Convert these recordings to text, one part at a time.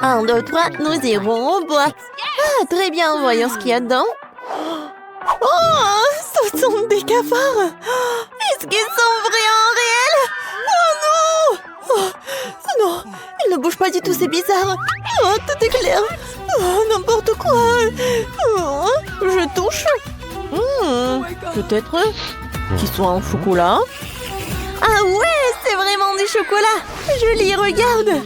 1, 2, 3, nous irons au bois. Ah, très bien, voyons ce qu'il y a dedans. Oh, ce sont des cafards. Est-ce qu'ils sont vraiment réels? Oh non! Oh, non, ils ne bougent pas du tout, c'est bizarre. Oh, tout est clair. Oh, n'importe quoi. Oh, je touche. Peut-être qu'ils sont en chocolat. Ah ouais, c'est vraiment du chocolat. Joli, regarde.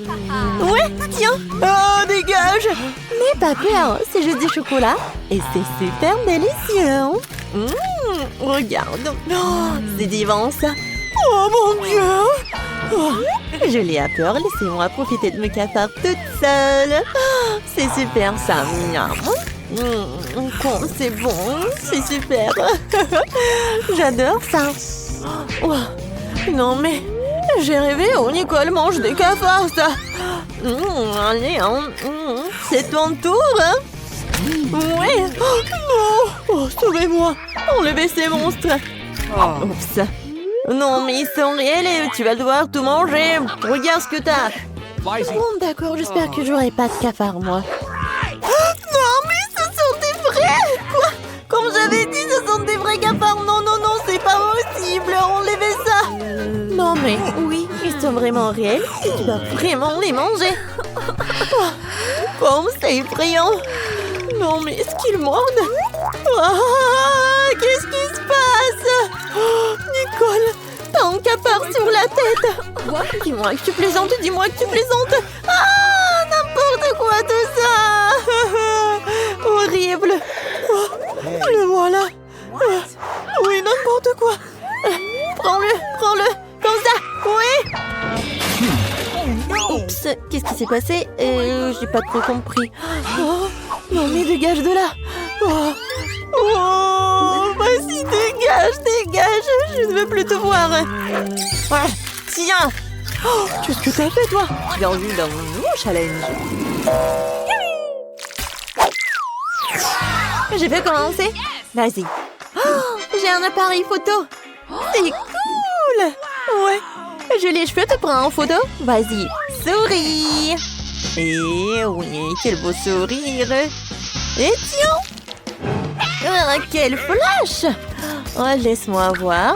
Ouais, tiens. Oh, dégage. N'aie pas peur, c'est juste du chocolat. Et c'est super délicieux. Regarde. Oh, c'est divin, ça. Oh, mon Dieu. Oh, je l'ai à peur. Laissez-moi profiter de mes cafards toute seule. Oh, c'est super, ça. C'est bon. C'est super. J'adore ça. Oh. Non mais, j'ai rêvé, oh Nicole mange des cafards, ça. Allez, c'est ton tour, hein. Ouais. Oh non. Oh, sauvez-moi. Enlevez ces monstres. Oups. Non mais ils sont réels et tu vas devoir tout manger. Regarde ce que t'as. Bon d'accord, j'espère que j'aurai pas de cafards, moi. Non mais ce sont des vrais. Quoi? Comme j'avais dit, ce sont des vrais cafards. Non, non, non, c'est pas possible. Enlevez ça. Non mais oui, ils sont vraiment réels et tu dois vraiment les manger. Oh, c'est effrayant. Non mais est-ce qu'ils mordent? Qu'est-ce qui se passe? Nicole, t'as un cafard sur la tête. Dis-moi que tu plaisantes, dis-moi que tu plaisantes. Ah, n'importe quoi tout ça. Horrible. Le voilà. Oui, n'importe quoi. Prends-le. Comme ça, oui. Oups, qu'est-ce qui s'est passé? J'ai pas trop compris. Oh, non mais dégage de là. Vas-y, dégage. Je ne veux plus te voir. Tiens. Qu'est-ce que t'as fait, toi? Bienvenue dans mon nouveau challenge. Je peux commencer? Vas-y. J'ai un appareil photo. C'est cool. Ouais. Je les cheveux te prends en photo. Vas-y. Souris. Et oui, quel beau sourire. Et tiens. Quel flash. Oh, laisse-moi voir.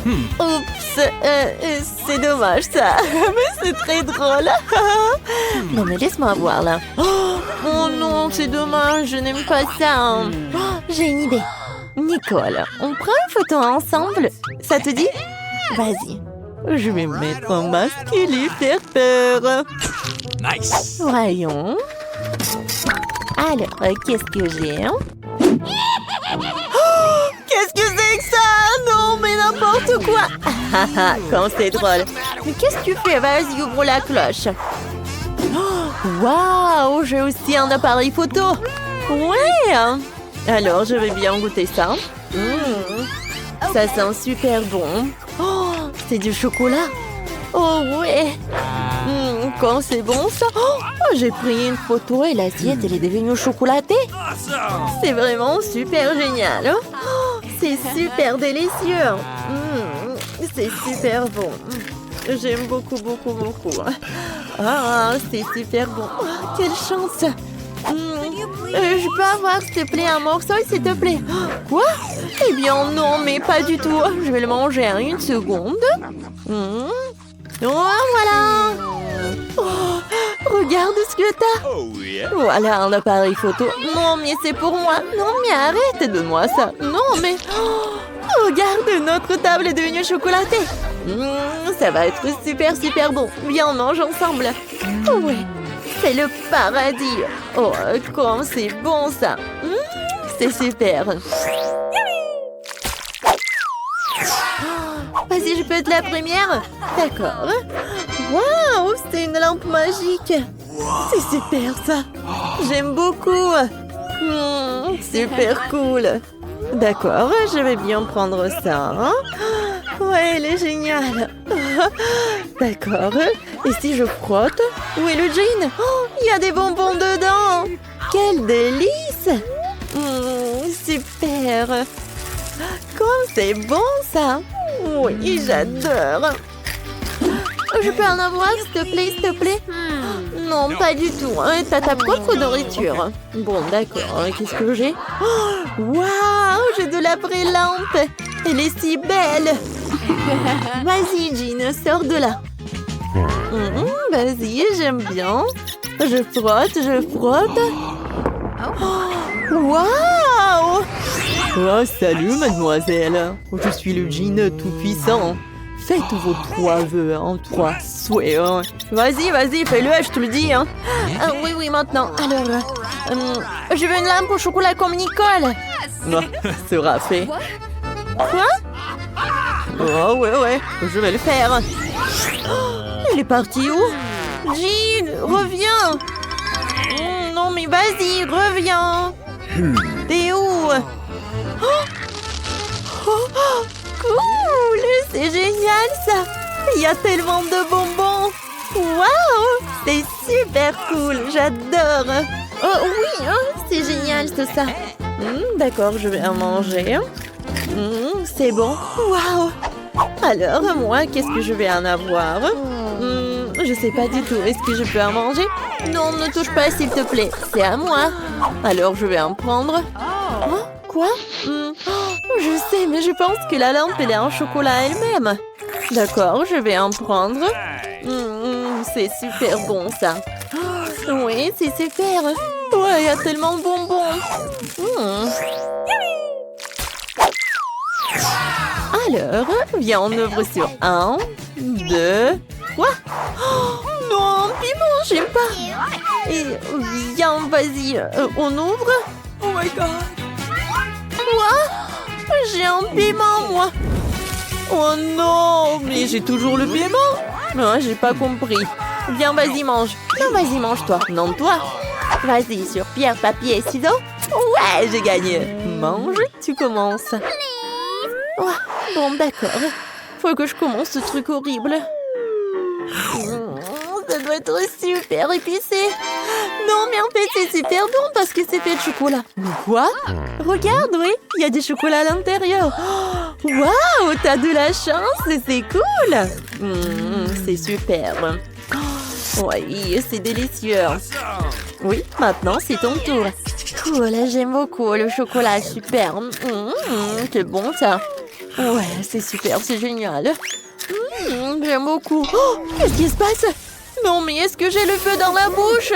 Oups. C'est dommage ça. Mais c'est très drôle. Non mais laisse-moi voir là. Oh non, c'est dommage. Je n'aime pas ça. J'ai une idée. Nicole, on prend une photo ensemble. Ça te dit? Vas-y. Je vais mettre un masque et lui faire peur. Nice. Voyons. Alors, qu'est-ce que j'ai? Qu'est-ce que c'est que ça? Non, mais n'importe quoi. Quand c'est drôle. Mais qu'est-ce que tu fais? Vas-y, ouvre la cloche. Waouh, j'ai aussi un appareil photo. Ouais. Alors, je vais bien goûter ça. Ça sent super bon. Oh, c'est du chocolat. Oh, ouais. Quand c'est bon, ça. Oh, j'ai pris une photo et l'assiette, elle est devenue chocolatée. C'est vraiment super génial. Oh, c'est super délicieux. C'est super bon. J'aime beaucoup. Ah, c'est super bon. Oh, quelle chance. Je peux avoir, s'il te plaît, un morceau, s'il te plaît? Quoi? Eh bien, non, mais pas du tout. Je vais le manger en une seconde. Oh, voilà. Oh, regarde ce que t'as. Voilà un appareil photo. Non, mais c'est pour moi. Non, mais arrête, donne-moi ça. Non, mais... regarde, notre table est devenue chocolatée. Ça va être super bon. Viens, on mange ensemble. Ouais. C'est le paradis. Oh, comme c'est bon ça. C'est super. Vas-y, je peux être la première? D'accord. Waouh, c'est une lampe magique. C'est super ça. J'aime beaucoup. Super cool. D'accord, je vais bien prendre ça. Ouais, elle est géniale. D'accord. Et si je frotte? Où est le jean? Oh, il y a des bonbons dedans. Quel délice. Super. Comme c'est bon ça. Oui, j'adore. Je peux en avoir, s'il te plaît, s'il te plaît? Non, pas du tout. T'as ta propre nourriture. Bon, d'accord. Qu'est-ce que j'ai? Waouh, j'ai de la vraie lampe. Elle est si belle. Vas-y, Jean, sors de là. Vas-y, j'aime bien. Je frotte, je frotte. Waouh! Oh, salut, mademoiselle. Je suis le djinn tout-puissant. Faites vos 3 vœux, 3 souhaits. Vas-y, vas-y, fais-le, je te le dis. Oui, oui, maintenant. Alors, je veux une lampe au chocolat comme Nicole. Sera fait. Quoi? Oh, ouais, je vais le faire. Elle est partie où? Jean, reviens. Non, mais vas-y, reviens. T'es où? Cool! C'est génial, ça! Il y a tellement de bonbons! Waouh! C'est super cool! J'adore! Oh oui, c'est génial tout ça! D'accord, je vais en manger. C'est bon! Waouh! Alors, moi, qu'est-ce que je vais en avoir? Je sais pas du tout. Est-ce que je peux en manger? Non, ne touche pas, s'il te plaît. C'est à moi. Alors, je vais en prendre. Quoi? Je sais, mais je pense que la lampe, elle est en chocolat elle-même. D'accord, je vais en prendre. C'est super bon, ça. Oui, c'est super. Ouais, il y a tellement de bonbons. Alors, viens, on ouvre sur 1, 2, 3. Non, piment, j'aime pas. Et viens, vas-y, on ouvre. Oh my god. Quoi? J'ai un piment, moi. Oh non, mais j'ai toujours le piment. Non, j'ai pas compris. Viens, vas-y, mange. Non, vas-y, mange-toi. Non, toi. Vas-y, sur pierre, papier, ciseaux. Ouais, j'ai gagné. Mange, tu commences. Ouais, bon, d'accord. Faut que je commence ce truc horrible. Ça doit être super épicé. Non, mais en fait, c'est super bon parce que c'est fait de chocolat. Mais quoi? Regarde, oui, il y a du chocolat à l'intérieur. Waouh, t'as de la chance, c'est cool. C'est super. Oui, c'est délicieux. Oui, maintenant, c'est ton tour. Cool, j'aime beaucoup le chocolat, super. C'est bon, ça. Ouais, c'est super, c'est génial. J'aime beaucoup. Oh, qu'est-ce qui se passe? Non, mais est-ce que j'ai le feu dans la bouche?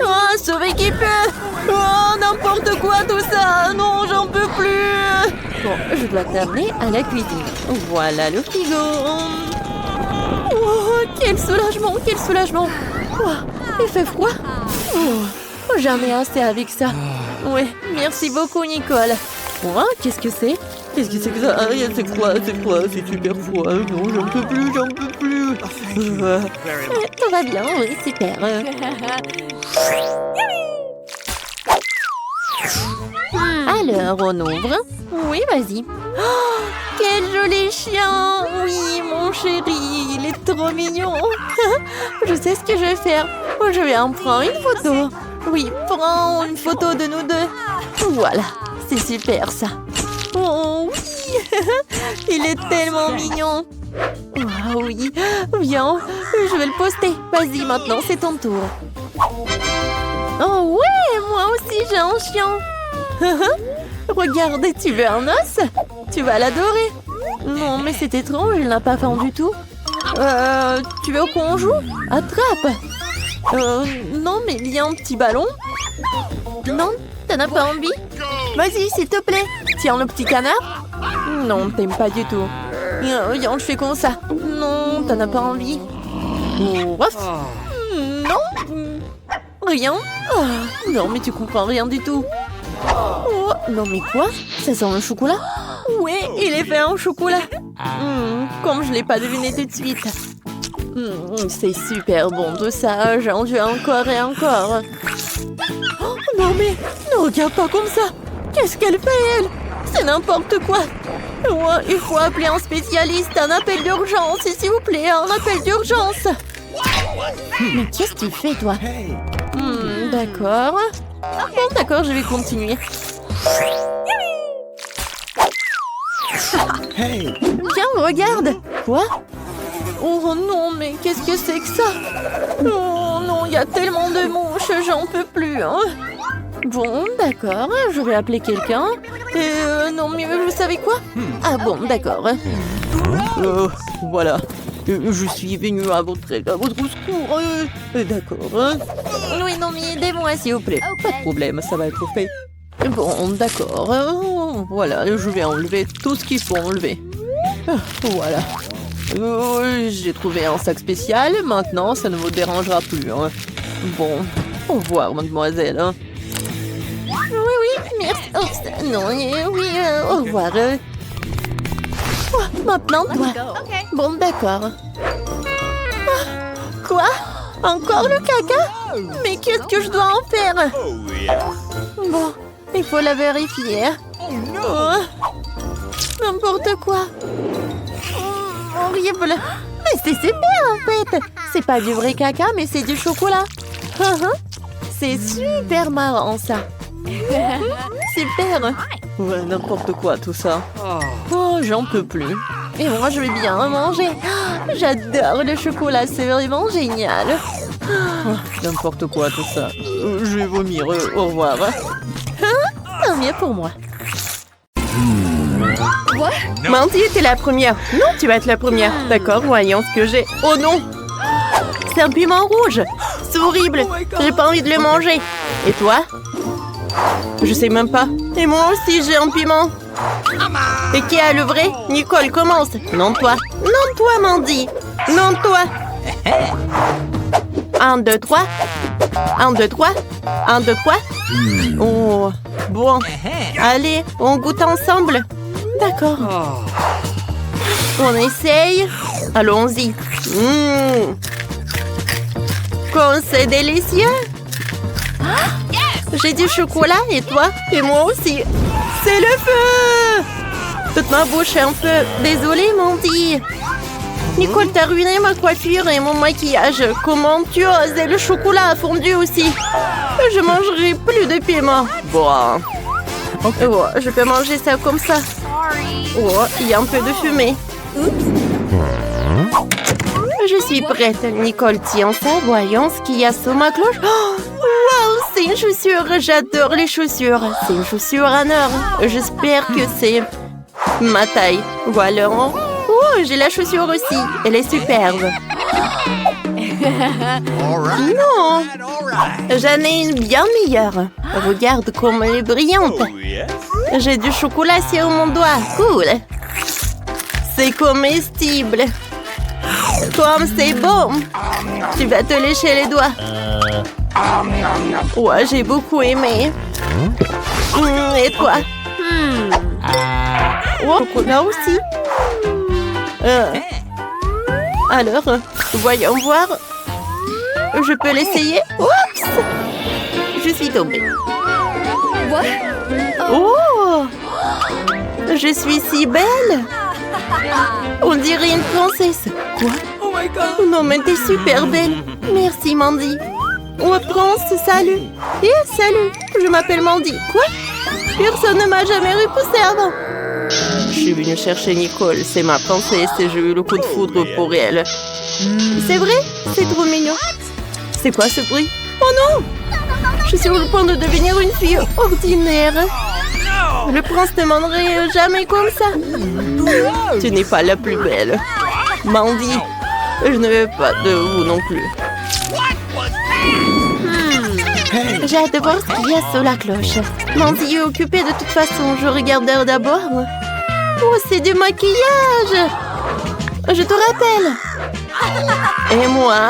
Oh, sauver qui peut. Oh, n'importe quoi tout ça. Non, j'en peux plus. Bon, je dois t'amener à la cuisine. Voilà le frigo. Oh, quel soulagement, quel soulagement. Oh, il fait froid. Oh, j'en ai assez avec ça. Oui, merci beaucoup, Nicole. Oh, qu'est-ce que c'est? Qu'est-ce que c'est que ça? C'est quoi? C'est super froid. Non, j'en peux plus, j'en peux plus. Tout va bien, oui, super. Alors, on ouvre. Oui, vas-y. Oh, quel joli chien! Oui, mon chéri, il est trop mignon. Je sais ce que je vais faire. Je vais en prendre une photo. Oui, prends une photo de nous deux. Voilà, c'est super ça. Oh oui, il est tellement mignon. Oh oui, viens, je vais le poster. Vas-y, maintenant c'est ton tour. Oh ouais, moi aussi j'ai un chien. Regarde, tu veux un os? Tu vas l'adorer. Non, mais c'est étrange, il n'a pas faim du tout. Tu veux qu'on joue? Attrape. Non, mais il y a un petit ballon. Non, t'en as pas envie? Vas-y, s'il te plaît. Tiens, le petit canard. Non, t'aimes pas du tout. Viens, je fais comme ça. Non, t'en as pas envie. Non. Rien. Non, mais tu comprends rien du tout. Oh, non, mais quoi? Ça sent le chocolat? Oui, il est fait en chocolat. Comme je l'ai pas deviné tout de suite. C'est super bon tout ça. J'en veux encore et encore. Oh, non, mais ne regarde pas comme ça. Qu'est-ce qu'elle fait, elle? C'est n'importe quoi. Oh, il faut appeler un spécialiste, un appel d'urgence, s'il vous plaît, un appel d'urgence. Mais qu'est-ce que tu fais, toi? D'accord. Bon, d'accord, je vais continuer. Tiens, regarde. Quoi? Oh non, mais qu'est-ce que c'est que ça? Oh non, il y a tellement de mouches, j'en peux plus. Hein. Bon, d'accord, je vais appeler quelqu'un. Non, mais vous savez quoi? Ah bon, d'accord. Voilà, je suis venue à votre secours. D'accord. Oui, non, mais aidez-moi, s'il vous plaît. Pas de problème, ça va être fait. Bon, d'accord. Voilà, je vais enlever tout ce qu'il faut enlever. Voilà. J'ai trouvé un sac spécial. Maintenant, ça ne vous dérangera plus. Hein. Bon, au revoir, mademoiselle. Hein. Oui, merci. Oh, non, oui, au revoir. Maintenant, toi. Bon, d'accord. Quoi? Encore le caca? Mais qu'est-ce que je dois en faire? Bon, il faut la vérifier. N'importe quoi. Horrible. Mais c'est super en fait. C'est pas du vrai caca, mais c'est du chocolat. C'est super marrant ça. Super. Ouais, n'importe quoi tout ça. Oh, j'en peux plus. Et moi, je vais bien manger. J'adore le chocolat, c'est vraiment génial. N'importe quoi tout ça. Je vais vomir. Au revoir. Tant mieux pour moi. Mandy était la première. Non, tu vas être la première. D'accord, voyons ce que j'ai. Oh non! C'est un piment rouge. C'est horrible. J'ai pas envie de le manger. Et toi? Je sais même pas. Et moi aussi, j'ai un piment. Et qui a le vrai? Nicole, commence. Non, toi. Non, toi, Mandy. Non, toi. 1, 2, 3. 1, 2, 3. 1, 2, 3. Oh, bon. Allez, on goûte ensemble. D'accord. On essaye. Allons-y. Comme c'est délicieux. J'ai du chocolat et toi? Et moi aussi. C'est le feu! Toute ma bouche est un peu... Désolée, Mandy. Nicole, t'as ruiné ma coiffure et mon maquillage. Comment tu oses? Et le chocolat a fondu aussi. Je mangerai plus de piment. Bon. Oh, je peux manger ça comme ça. Oh, il y a un peu de fumée. Je suis prête. Nicole, tiens ça. Voyons ce qu'il y a sous ma cloche. Oh, wow, c'est une chaussure. J'adore les chaussures. C'est une chaussure en or. J'espère que c'est ma taille. Voilà. Oh, j'ai la chaussure aussi. Elle est superbe. Non, j'en ai une bien meilleure. Regarde comme elle est brillante. J'ai du chocolat sur mon doigt. Cool. C'est comestible. Comme c'est bon. Tu vas te lécher les doigts. Ouais, j'ai beaucoup aimé. Et toi? Oh, chocolat aussi. Alors, voyons voir. Je peux l'essayer? Oups! Je suis tombée. Oh! Je suis si belle! On dirait une princesse. Quoi? Oh my God! Non, mais t'es super belle. Merci, Mandy. Oh, prince, salut. Et salut, je m'appelle Mandy. Quoi? Personne ne m'a jamais repoussée avant. Je suis venue chercher Nicole, c'est ma princesse et j'ai eu le coup de foudre pour elle. C'est vrai? C'est trop mignon. C'est quoi ce bruit? Oh non! Je suis sur le point de devenir une fille ordinaire. Le prince ne m'aimerait jamais comme ça. Tu n'es pas la plus belle. Mandy, je ne veux pas de vous non plus. J'ai hâte de voir ce qu'il y a sous la cloche. Mandy est occupée de toute façon. Je regarde d'abord. Oh, c'est du maquillage! Je te rappelle. Et moi?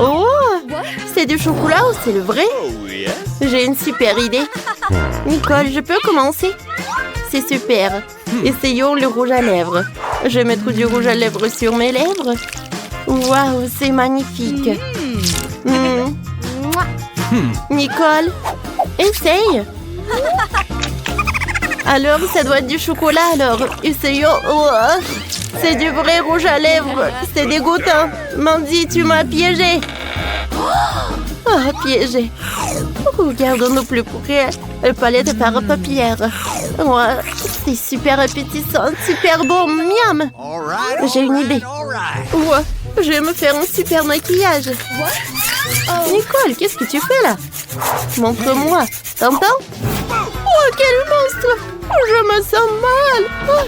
Oh! C'est du chocolat ou c'est le vrai? J'ai une super idée. Nicole, je peux commencer? C'est super. Essayons le rouge à lèvres. Je vais mettre du rouge à lèvres sur mes lèvres. Waouh, c'est magnifique. Nicole, essaye. Alors, ça doit être du chocolat, alors. Essayons. Oh, c'est du vrai rouge à lèvres. C'est dégoûtant. Mandy, tu m'as piégé. Oh, piégé. Regardons-nous plus près. Le palette par paupières. Ouais, c'est super appétissant, super bon, miam. J'ai une idée. Ouais, je vais me faire un super maquillage. Nicole, qu'est-ce que tu fais là? Montre-moi. T'entends? Oh, quel monstre! Je me sens mal. Oh,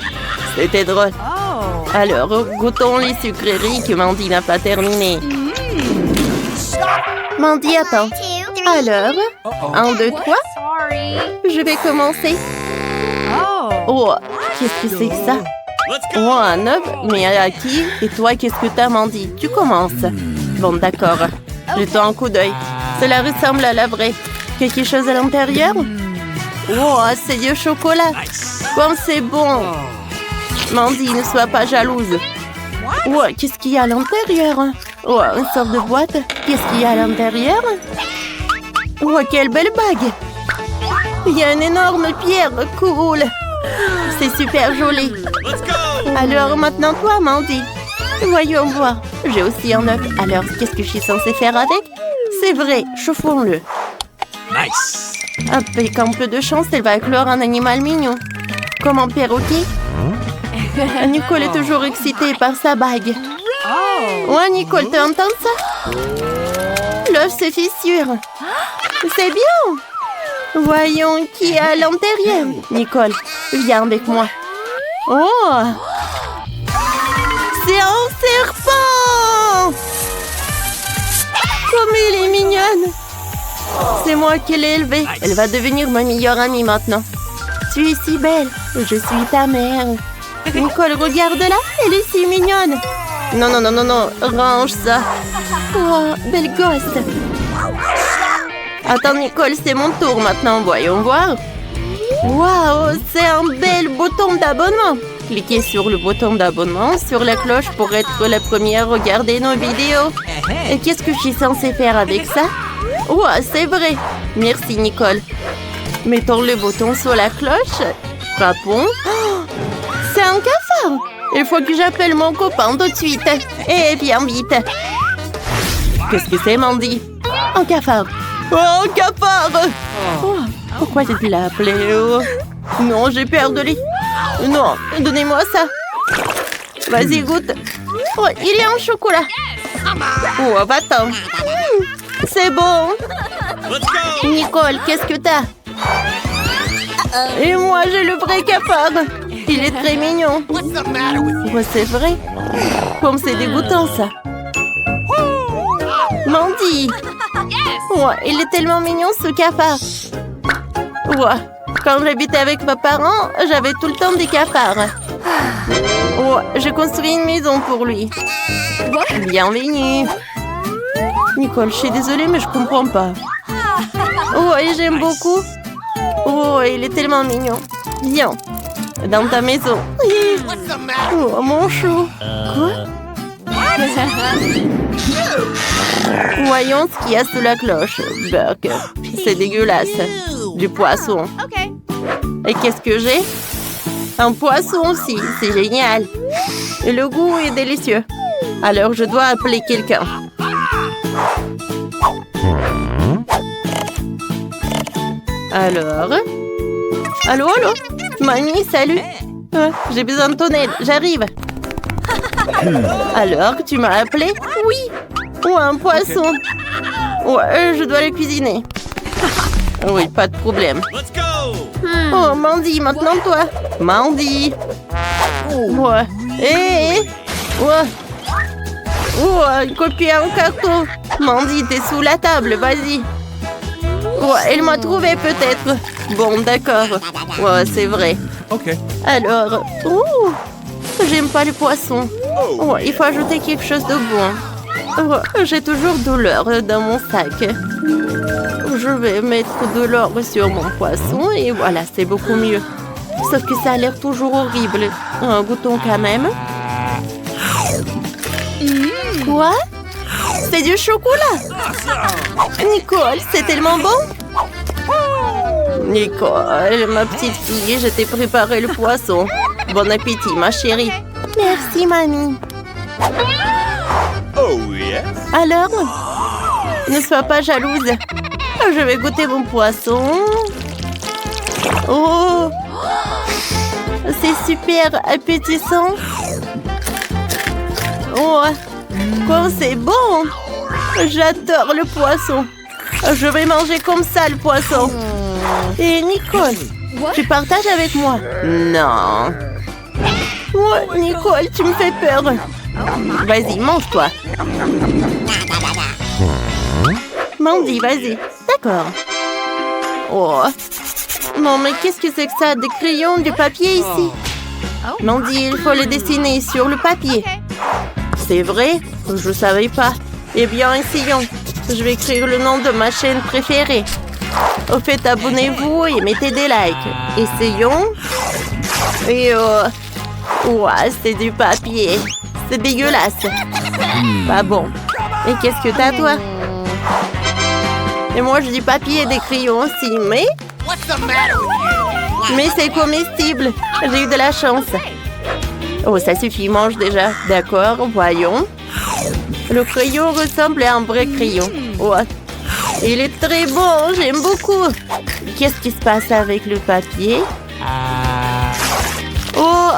c'était drôle. Alors, goûtons les sucreries que Mandy n'a pas terminées. Mandy, attends. Alors, 1, 2, 3. Je vais commencer. Oh, qu'est-ce que c'est que ça? Oh, un œuf, mais à qui? Et toi, qu'est-ce que t'as, Mandy? Tu commences. Bon, d'accord. Jetons un coup d'œil. Cela ressemble à la vraie. Quelque chose à l'intérieur? Oh, c'est du chocolat. Comme c'est bon. Mandy, ne sois pas jalouse. Oh, qu'est-ce qu'il y a à l'intérieur? Oh, une sorte de boîte. Qu'est-ce qu'il y a à l'intérieur? Oh, quelle belle bague. Il y a une énorme pierre. Cool. C'est super joli. Alors, maintenant toi, Mandy. Voyons voir. J'ai aussi un œuf. Alors, qu'est-ce que je suis censée faire avec? C'est vrai, chauffons-le. Nice. Avec un peu de chance, elle va éclore un animal mignon. Comme un perroquet. Nicole est toujours excitée par sa bague. Ouais, Nicole, tu entends ça? L'œuf se fissure. C'est bien. Voyons qui est à l'intérieur. Nicole, viens avec moi. Oh! C'est un serpent! Comme elle est mignonne! C'est moi qui l'ai élevée. Elle va devenir ma meilleure amie maintenant. Tu es si belle. Je suis ta mère. Nicole, regarde-la. Elle est si mignonne. Non, non, non, non, non. Range ça. Oh, belle gosse. Attends, Nicole, c'est mon tour maintenant. Voyons voir. Waouh, c'est un bel bouton d'abonnement. Cliquez sur le bouton d'abonnement, sur la cloche pour être la première à regarder nos vidéos. Et qu'est-ce que je suis censée faire avec ça? Oh, c'est vrai. Merci, Nicole. Mettons le bouton sur la cloche. Frappons. Oh, c'est un cafard. Il faut que j'appelle mon copain tout de suite. Et viens vite. Qu'est-ce que c'est, Mandy? Un cafard. Oh, un cafard. Oh, pourquoi tu l'as appelé? Oh. Non, j'ai peur de lui. Non, donnez-moi ça. Vas-y, goûte. Oh, il est en chocolat. Oh, va-t'en. C'est bon. Nicole, qu'est-ce que t'as? Et moi, j'ai le vrai cafard. Il est très mignon. Oh, c'est vrai. Comme c'est dégoûtant, ça. Mandy. Oh, il est tellement mignon, ce cafard. Oh, quand j'habitais avec mes parents, j'avais tout le temps des cafards. Oh, j'ai construit une maison pour lui. Bienvenue. Nicole, je suis désolée, mais je comprends pas. Oh, et j'aime beaucoup. Oh, il est tellement mignon. Viens, dans ta maison. Oh, mon chou. Quoi? Voyons ce qu'il y a sous la cloche. Burger. C'est dégueulasse. Du poisson. Et qu'est-ce que j'ai? Un poisson aussi. C'est génial. Et le goût est délicieux. Alors, je dois appeler quelqu'un. Alors? Allô, allô? Mamie, salut. J'ai besoin de ton aide. J'arrive. Alors, tu m'as appelé? Oui. Oh, un poisson. Ouais, je dois le cuisiner. Oui, pas de problème. Oh, Mandy, maintenant toi. Mandy. Ouais. Hé, ouais. Oh, copier un carton. Mandy, t'es sous la table, vas-y. Ouais, elle m'a trouvé peut-être. Bon, d'accord. Ouais, c'est vrai. Ok. Alors, j'aime pas le poisson. Ouais, il faut ajouter quelque chose de bon. Ouais, j'ai toujours de l'or dans mon sac. Je vais mettre de l'or sur mon poisson et voilà, c'est beaucoup mieux. Sauf que ça a l'air toujours horrible. Goûtons quand même. Quoi? C'est du chocolat. Nicole, c'est tellement bon. Nicole, ma petite fille, je t'ai préparé le poisson. Bon appétit, ma chérie. Merci, mamie. Oh, yes. Alors, ne sois pas jalouse. Je vais goûter mon poisson. Oh, C'est super appétissant. Oh, comme c'est bon. J'adore le poisson. Je vais manger comme ça le poisson. Et Nicole, tu partages avec moi? Non. Oh, Nicole, tu me fais peur. Vas-y, mange-toi. Mandy, vas-y. D'accord. Oh. Non, mais qu'est-ce que c'est que ça? Des crayons, du papier ici? Mandy, il faut le dessiner sur le papier. C'est vrai? Je savais pas. Eh bien, essayons. Je vais écrire le nom de ma chaîne préférée. Au fait, abonnez-vous et mettez des likes. Essayons. Et ouah, c'est du papier. C'est dégueulasse. Pas bon. Et qu'est-ce que t'as, toi? Et moi, je dis papier et des crayons aussi, mais... Mais c'est comestible. J'ai eu de la chance. Oh, ça suffit, mange déjà. D'accord, voyons. Le crayon ressemble à un vrai crayon. Oh, il est très bon, j'aime beaucoup. Qu'est-ce qui se passe avec le papier? Oh,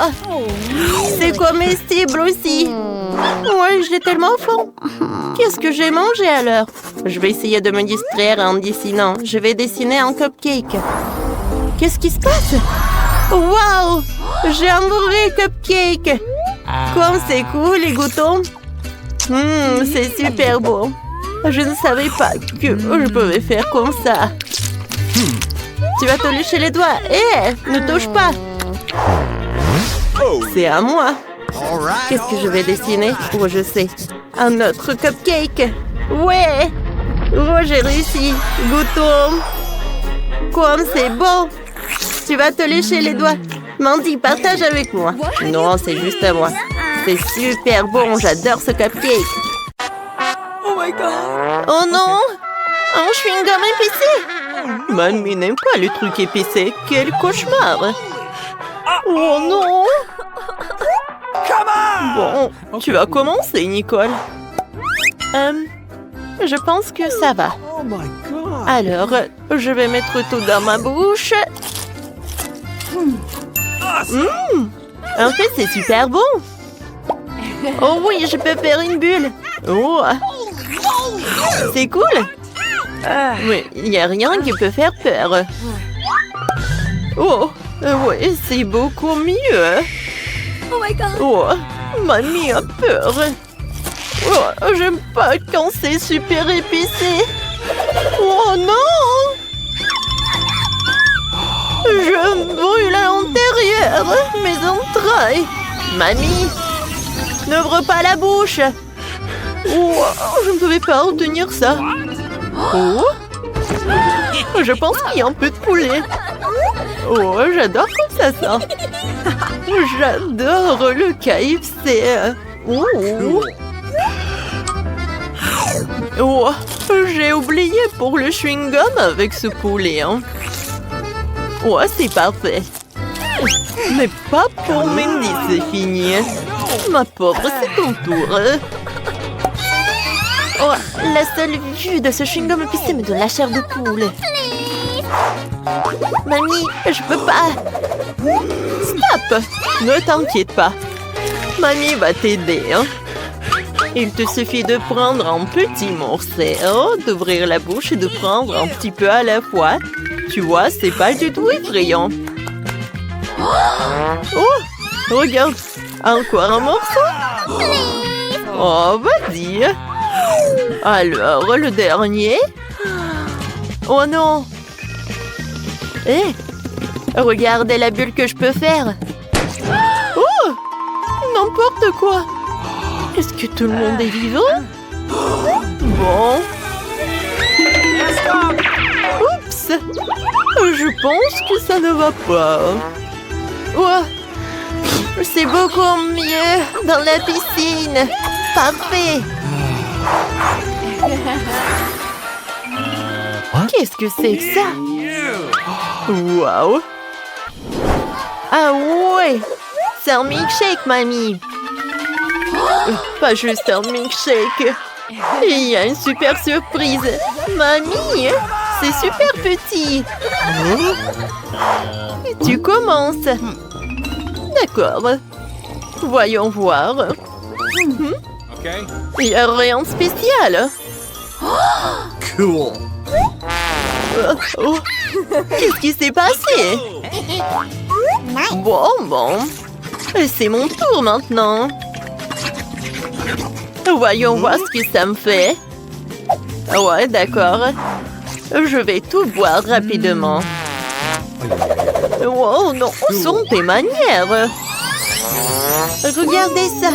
c'est comestible aussi. Ouais, j'ai tellement faim. Qu'est-ce que j'ai mangé alors? Je vais essayer de me distraire en dessinant. Je vais dessiner un cupcake. Qu'est-ce qui se passe? Waouh! J'ai un vrai cupcake. Comme c'est cool, les goûtons. C'est super beau. Je ne savais pas que je pouvais faire comme ça. Tu vas te lécher les doigts. Ne touche pas. C'est à moi. Qu'est-ce que je vais dessiner? Oh, je sais. Un autre cupcake. Ouais. Oh, j'ai réussi. Goûtons. Comme c'est beau. Tu vas te lécher les doigts. Mandy, partage avec moi. Non, c'est juste à moi. C'est super bon. J'adore ce cupcake. Oh my god! Oh non! Un chewing-gum épicé! Mamie n'aime pas les trucs épicés. Quel cauchemar! Oh non! Bon, tu vas commencer, Nicole. Je pense que ça va. Oh my god! Alors, je vais mettre tout dans ma bouche. En fait, c'est super bon. Oh oui, je peux faire une bulle. Oh, c'est cool. Mais il n'y a rien qui peut faire peur. Oh, oui, c'est beaucoup mieux. Oh my god! Oh, mamie a peur. Oh, j'aime pas quand c'est super épicé. Oh non! Je brûle à l'intérieur, mes entrailles. Mamie, n'ouvre pas la bouche. Oh, je ne pouvais pas retenir ça. Oh, je pense qu'il y a un peu de poulet. Oh, j'adore comme ça sent. J'adore le KFC. Oh, oh, j'ai oublié pour le chewing-gum avec ce poulet. Oh, c'est parfait. Mais pas pour Mandy, c'est fini. Ma pauvre, c'est ton tour. Oh, la seule vue de ce chewing-gum épicé me donne la chair de poule. Mamie, je peux pas. Stop! Ne t'inquiète pas. Mamie va t'aider. Il te suffit de prendre un petit morceau, d'ouvrir la bouche et de prendre un petit peu à la fois. Tu vois, c'est pas du tout effrayant. Oh, regarde, encore un morceau. Oh, vas-y. Alors, le dernier. Oh non. Regardez la bulle que je peux faire. Oh, n'importe quoi. Est-ce que tout le monde est vivant? Bon. Oups. Je pense que ça ne va pas. Oh, c'est beaucoup mieux dans la piscine. Parfait. Qu'est-ce que c'est que ça? Waouh. Ah ouais. C'est un milkshake, mamie. Pas juste un milkshake. Il y a une super surprise. Mamie, c'est super petit. Tu commences. d'accord. Voyons voir. Okay. Il n'y a rien de spécial. Cool. Oh. Qu'est-ce qui s'est passé? Bon. C'est mon tour maintenant. Voyons voir ce que ça me fait. Ouais, d'accord. Je vais tout boire rapidement. Oh non, où sont tes manières? Regardez ça.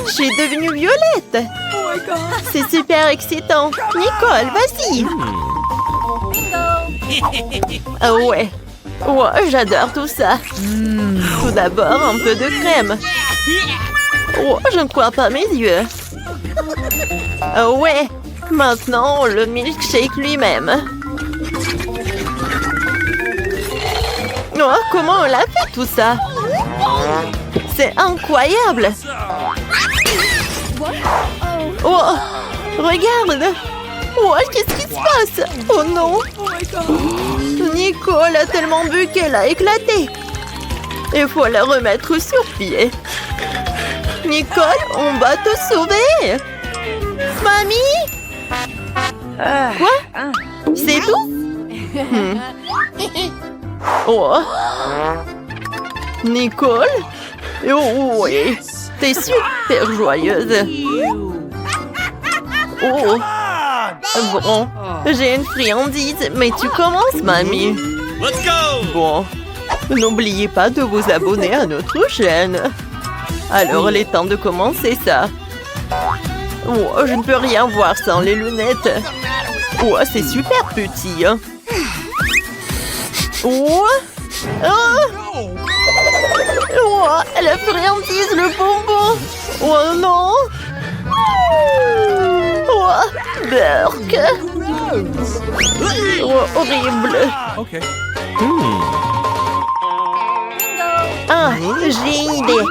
Je suis devenue violette. Oh my god. C'est super excitant. Nicole, vas-y. Ah ouais. Ouais, j'adore tout ça. Tout d'abord, un peu de crème. Oh, je ne crois pas mes yeux. Ah ouais. Maintenant, le milkshake lui-même. Oh, comment on l'a fait tout ça? C'est incroyable. Oh, regarde. Oh, qu'est-ce qui se passe? Oh non. Oh my god. Nicole a tellement bu qu'elle a éclaté. Il faut la remettre sur pied. Nicole, on va te sauver. Mamie? Quoi? C'est tout? Oh. Nicole? Oh oui, t'es super joyeuse. Oh. Bon, j'ai une friandise, mais tu commences, mamie. Let's go! Bon, n'oubliez pas de vous abonner à notre chaîne. Alors, il est temps de commencer ça. Oh, je ne peux rien voir sans les lunettes. Oh, c'est super petit. Hein. Oh. Oh. Oh, la friandise, le bonbon. Oh non. Oh, Burk. Oh, horrible. Okay. Ah, j'ai une idée.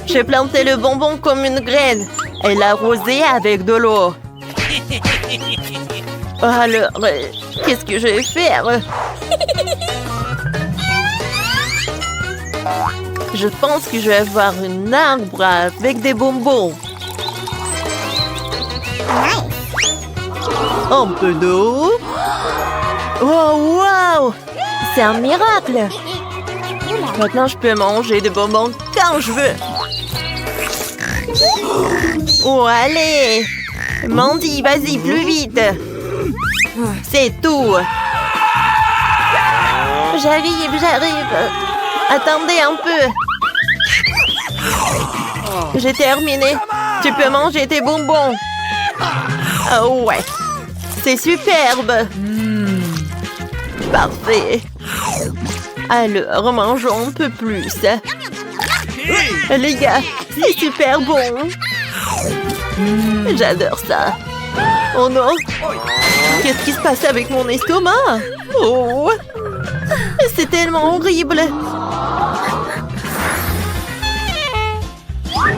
J'ai planté le bonbon comme une graine et l'arrosé avec de l'eau. Alors, qu'est-ce que je vais faire? Je pense que je vais avoir un arbre avec des bonbons. Un peu d'eau. Oh, wow! C'est un miracle! Maintenant, je peux manger des bonbons quand je veux. Oh, allez! Mandy, vas-y, plus vite! C'est tout! J'arrive! Attendez un peu! J'ai terminé! Tu peux manger tes bonbons! Oh ouais! C'est superbe! Parfait! Alors, mangeons un peu plus. Les gars, c'est super bon! J'adore ça! Oh non! Qu'est-ce qui se passe avec mon estomac? Oh! C'est tellement horrible!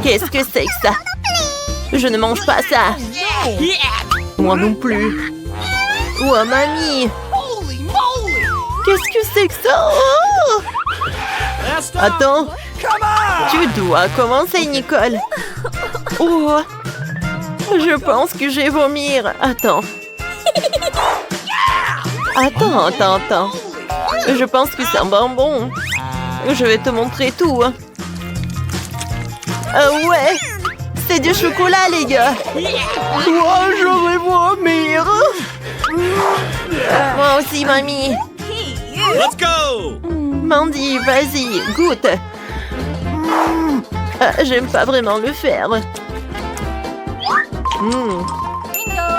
Qu'est-ce que c'est que ça? Je ne mange pas ça! Moi non plus! Oh, mamie! Qu'est-ce que c'est que ça? Oh! Attends! Tu dois commencer, Nicole! Oh! Je pense que je vais vomir! Attends! Attends! Je pense que c'est un bonbon! Je vais te montrer tout! Ouais! C'est du chocolat, les gars! Oh, je vais vomir! Moi aussi, mamie! Let's go! Mandy, vas-y, goûte! J'aime pas vraiment le faire.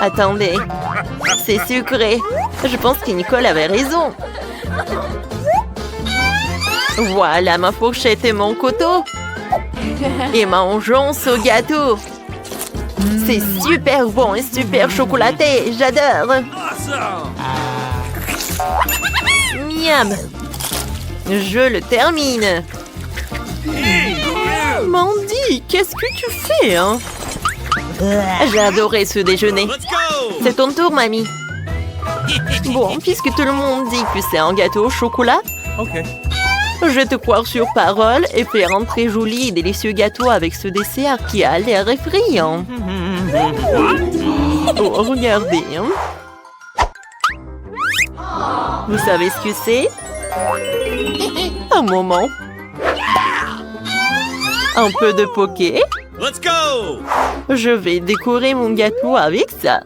Attendez, c'est sucré. Je pense que Nicole avait raison. Voilà ma fourchette et mon couteau. Et mangeons ce gâteau. C'est super bon et super chocolaté. J'adore. Awesome! Miam. Je le termine. Mandy, qu'est-ce que tu fais, hein? J'ai adoré ce déjeuner. Let's go! C'est ton tour, mamie. Bon, puisque tout le monde dit que c'est un gâteau au chocolat, Okay. Je te croire sur parole et faire un très joli et délicieux gâteau avec ce dessert qui a l'air effrayant. Oh, regardez. Vous savez ce que c'est? Un moment. Un peu de poké. Let's go! Je vais décorer mon gâteau avec ça.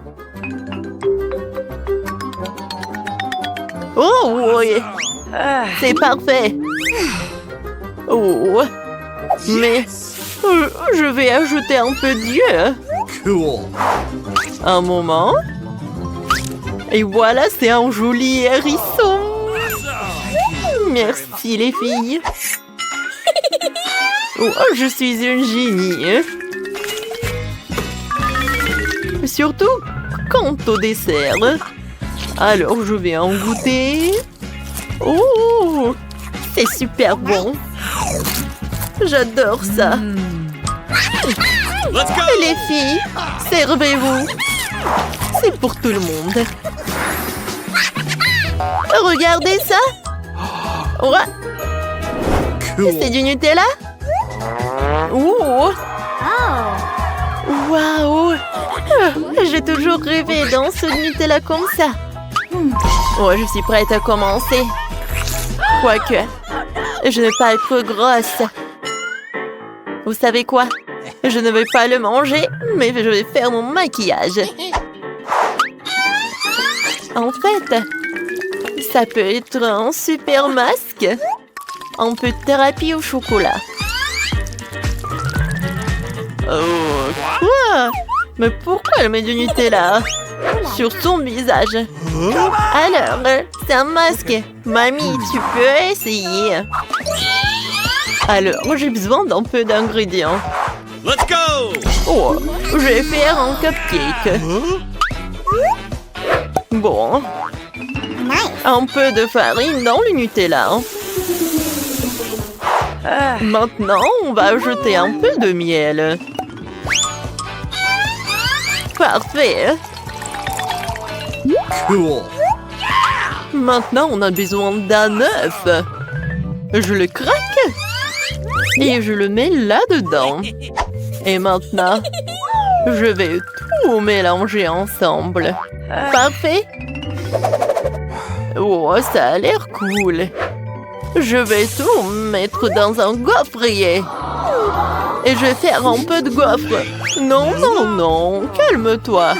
Oh oui, c'est parfait. Oh, mais je vais ajouter un peu d'yeux. Cool. Un moment. Et voilà, c'est un joli hérisson. Merci les filles. Oh, je suis une génie. Surtout quant au dessert. Alors, je vais en goûter. Oh, c'est super bon. J'adore ça. Let's go! Les filles, servez-vous. C'est pour tout le monde. Regardez ça. Ouais. C'est du Nutella? Oh. Waouh. J'ai toujours rêvé d'un seau de Nutella comme ça. Oh, je suis prête à commencer. Quoique, je ne vais pas être grosse. Vous savez quoi? Je ne vais pas le manger, mais je vais faire mon maquillage. En fait, ça peut être un super masque. Un peu de thérapie au chocolat. Oh, quoi? Mais pourquoi elle met du Nutella sur son visage? Alors, c'est un masque. Mamie, tu peux essayer. Alors, j'ai besoin d'un peu d'ingrédients. Let's go! Oh, je vais faire un cupcake. Bon. Un peu de farine dans le Nutella. Maintenant, on va ajouter un peu de miel. Parfait. Cool. Maintenant, on a besoin d'un œuf. Je le craque et je le mets là-dedans. Et maintenant, je vais tout mélanger ensemble. Parfait. Oh, ça a l'air cool. Je vais tout mettre dans un gaufrier. Et je vais faire un peu de gaufre. Non, non, non, calme-toi.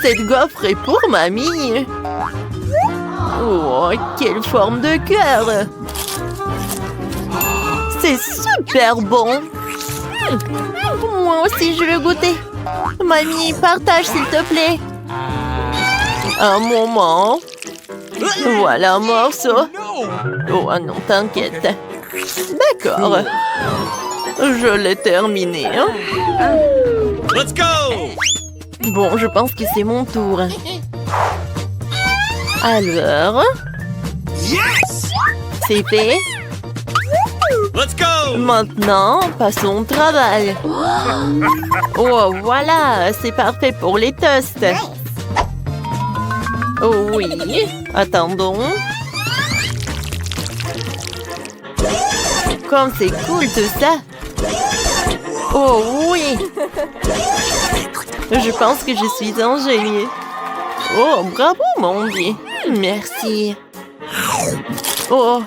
Cette gaufre est pour mamie. Oh, quelle forme de cœur. C'est super bon. Moi aussi, je veux goûter. Mamie, partage s'il te plaît. Un moment. Voilà un morceau. Oh non, t'inquiète. D'accord. Je l'ai terminé. Let's go! Bon, je pense que c'est mon tour. Alors, Yes! c'est fait. Let's go! Maintenant, passons au travail. Oh, voilà, c'est parfait pour les toasts. Oh oui, attendons. Comme c'est cool tout ça. Oh oui. Je pense que je suis un génie. Oh, bravo mon Dieu. Merci. Oh,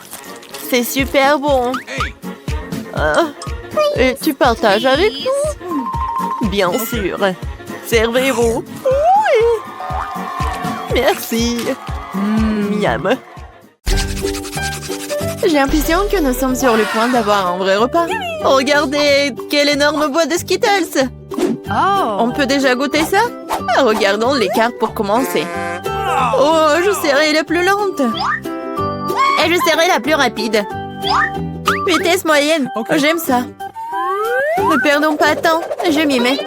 c'est super bon. Et tu partages avec nous? Bien sûr. Servez-vous. Oui. Merci. Miam. J'ai l'impression que nous sommes sur le point d'avoir un vrai repas. Regardez, quelle énorme boîte de Skittles. On peut déjà goûter ça? Regardons les cartes pour commencer. Oh, je serai la plus lente. Et je serai la plus rapide. Vitesse moyenne. J'aime ça. Ne perdons pas de temps. Je m'y mets.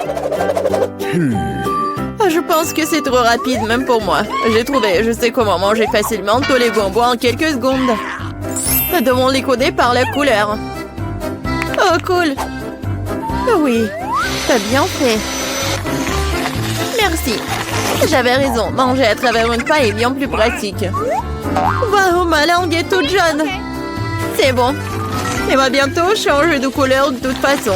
Je pense que c'est trop rapide, même pour moi. J'ai trouvé, je sais comment manger facilement tous les bonbons en quelques secondes. Nous devons les coder par la couleur. Oh, cool. Oui, t'as bien fait. Merci. J'avais raison, manger à travers une paille est bien plus pratique. Waouh, ma langue est toute jaune. C'est bon. Il va bientôt changer de couleur de toute façon.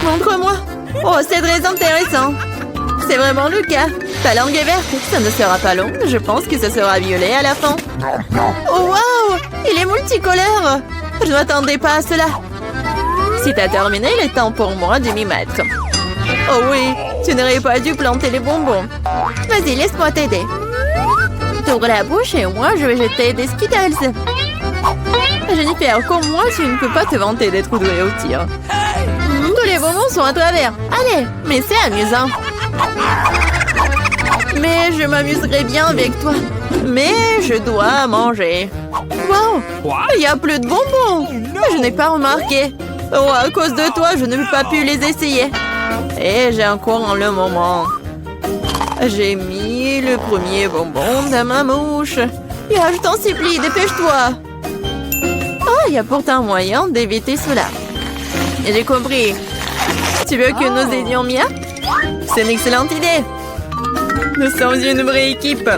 Montre-moi. Oh, c'est très intéressant. C'est vraiment le cas. Ta langue est verte. Ça ne sera pas long. Je pense que ça sera violet à la fin. Oh, waouh! Il est multicolore. Je ne m'attendais pas à cela. Si t'as terminé, il est temps pour moi de m'y mettre. Oh oui, tu n'aurais pas dû planter les bonbons. Vas-y, laisse-moi t'aider. T'ouvres la bouche et moi, je vais jeter des Skittles. Jennifer, comme moi, tu ne peux pas te vanter d'être douée au tir. Tous les bonbons sont à travers. Allez, mais c'est amusant. Mais je m'amuserai bien avec toi. Mais je dois manger. Wow, il n'y a plus de bonbons. Je n'ai pas remarqué. Oh, à cause de toi, je n'ai pas pu les essayer. Et j'ai encore le moment. J'ai mis le premier bonbon dans ma mouche. Et je t'en supplie, dépêche-toi. Oh, il y a pourtant moyen d'éviter cela. J'ai compris. Tu veux que nous aidions Mia? C'est une excellente idée. Nous sommes une vraie équipe.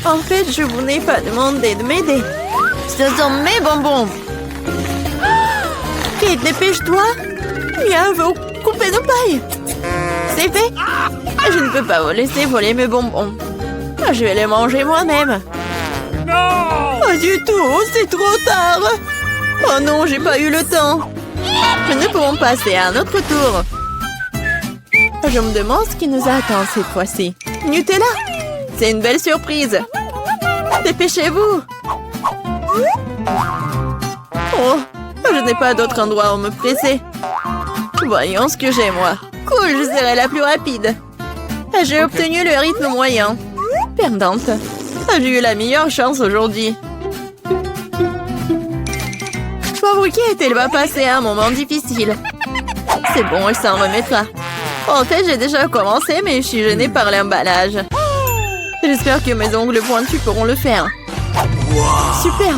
En fait, je vous n'ai pas demandé de m'aider. Ce sont mes bonbons. Kate, dépêche-toi. Mia veut couper nos pailles. C'est fait. Je ne peux pas vous laisser voler mes bonbons. Je vais les manger moi-même. Pas du tout, c'est trop tard. Oh non, j'ai pas eu le temps. Mais nous pouvons passer à un autre tour. Je me demande ce qui nous attend cette fois-ci. Nutella, c'est une belle surprise. Dépêchez-vous. Oh, je n'ai pas d'autre endroit où me presser. Voyons ce que j'ai, moi. Cool, je serai la plus rapide. J'ai obtenu le rythme moyen. Perdante. J'ai eu la meilleure chance aujourd'hui. Pauvre Kate, elle va passer un moment difficile. C'est bon, elle s'en remettra. En fait, j'ai déjà commencé, mais je suis gênée par l'emballage. J'espère que mes ongles pointus pourront le faire. Super!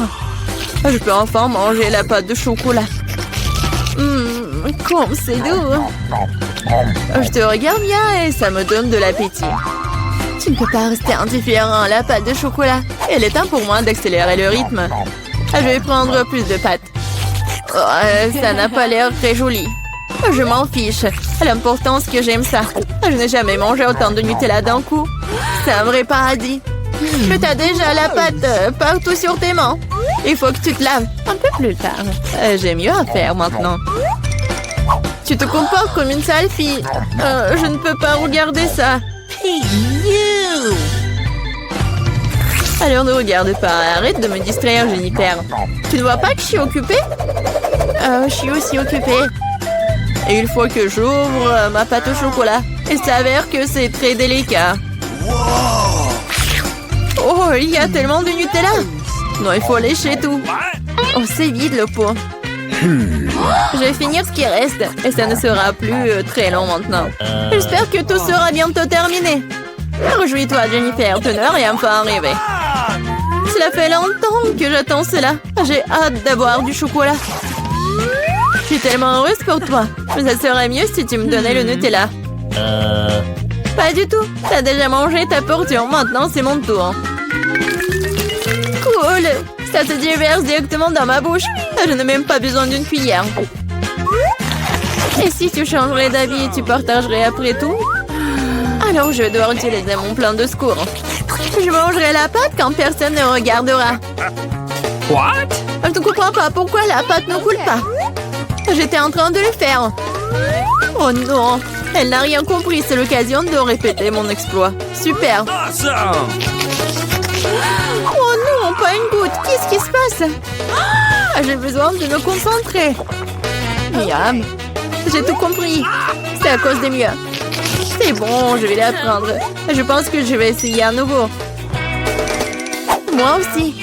Je peux enfin manger la pâte de chocolat. Comme c'est doux! Je te regarde bien et ça me donne de l'appétit. Tu ne peux pas rester indifférent à la pâte de chocolat. Il est temps pour moi d'accélérer le rythme. Je vais prendre plus de pâte. Oh, ça n'a pas l'air très joli. Je m'en fiche. L'important, c'est que j'aime ça. Je n'ai jamais mangé autant de Nutella d'un coup. C'est un vrai paradis. Mais t'as déjà la pâte partout sur tes mains. Il faut que tu te laves un peu plus tard. J'ai mieux à faire maintenant. Tu te comportes comme une sale fille. Je ne peux pas regarder ça. Alors ne regarde pas. Arrête de me distraire, Jennifer. Tu ne vois pas que je suis occupée? Je suis aussi occupée. Et il faut que j'ouvre ma pâte au chocolat. Il s'avère que c'est très délicat. Oh, il y a tellement de Nutella. Non, il faut lécher tout. Oh, c'est vide le pot. Je vais finir ce qui reste. Et ça ne sera plus très long maintenant. J'espère que tout sera bientôt terminé. Réjouis-toi, Jennifer. Tu n'as rien enfin arrivé. Cela fait longtemps que j'attends cela. J'ai hâte d'avoir du chocolat. Je suis tellement heureuse pour toi. Mais ça serait mieux si tu me donnais le Nutella. Pas du tout. T'as déjà mangé ta portion. Maintenant, c'est mon tour. Cool. Ça se déverse directement dans ma bouche. Je n'ai même pas besoin d'une cuillère. Et si tu changerais d'avis et tu partagerais après tout? Alors, je vais devoir utiliser mon plan de secours. Je mangerai la pâte quand personne ne regardera. What? Je ne comprends pas pourquoi la pâte ne coule pas. J'étais en train de le faire. Oh non, elle n'a rien compris. C'est l'occasion de répéter mon exploit. Super. Awesome! Oh non, pas une goutte. Qu'est-ce qui se passe? J'ai besoin de me concentrer. Miam. J'ai tout compris. C'est à cause des miens. C'est bon, je vais l'apprendre. Je pense que je vais essayer à nouveau. Moi aussi.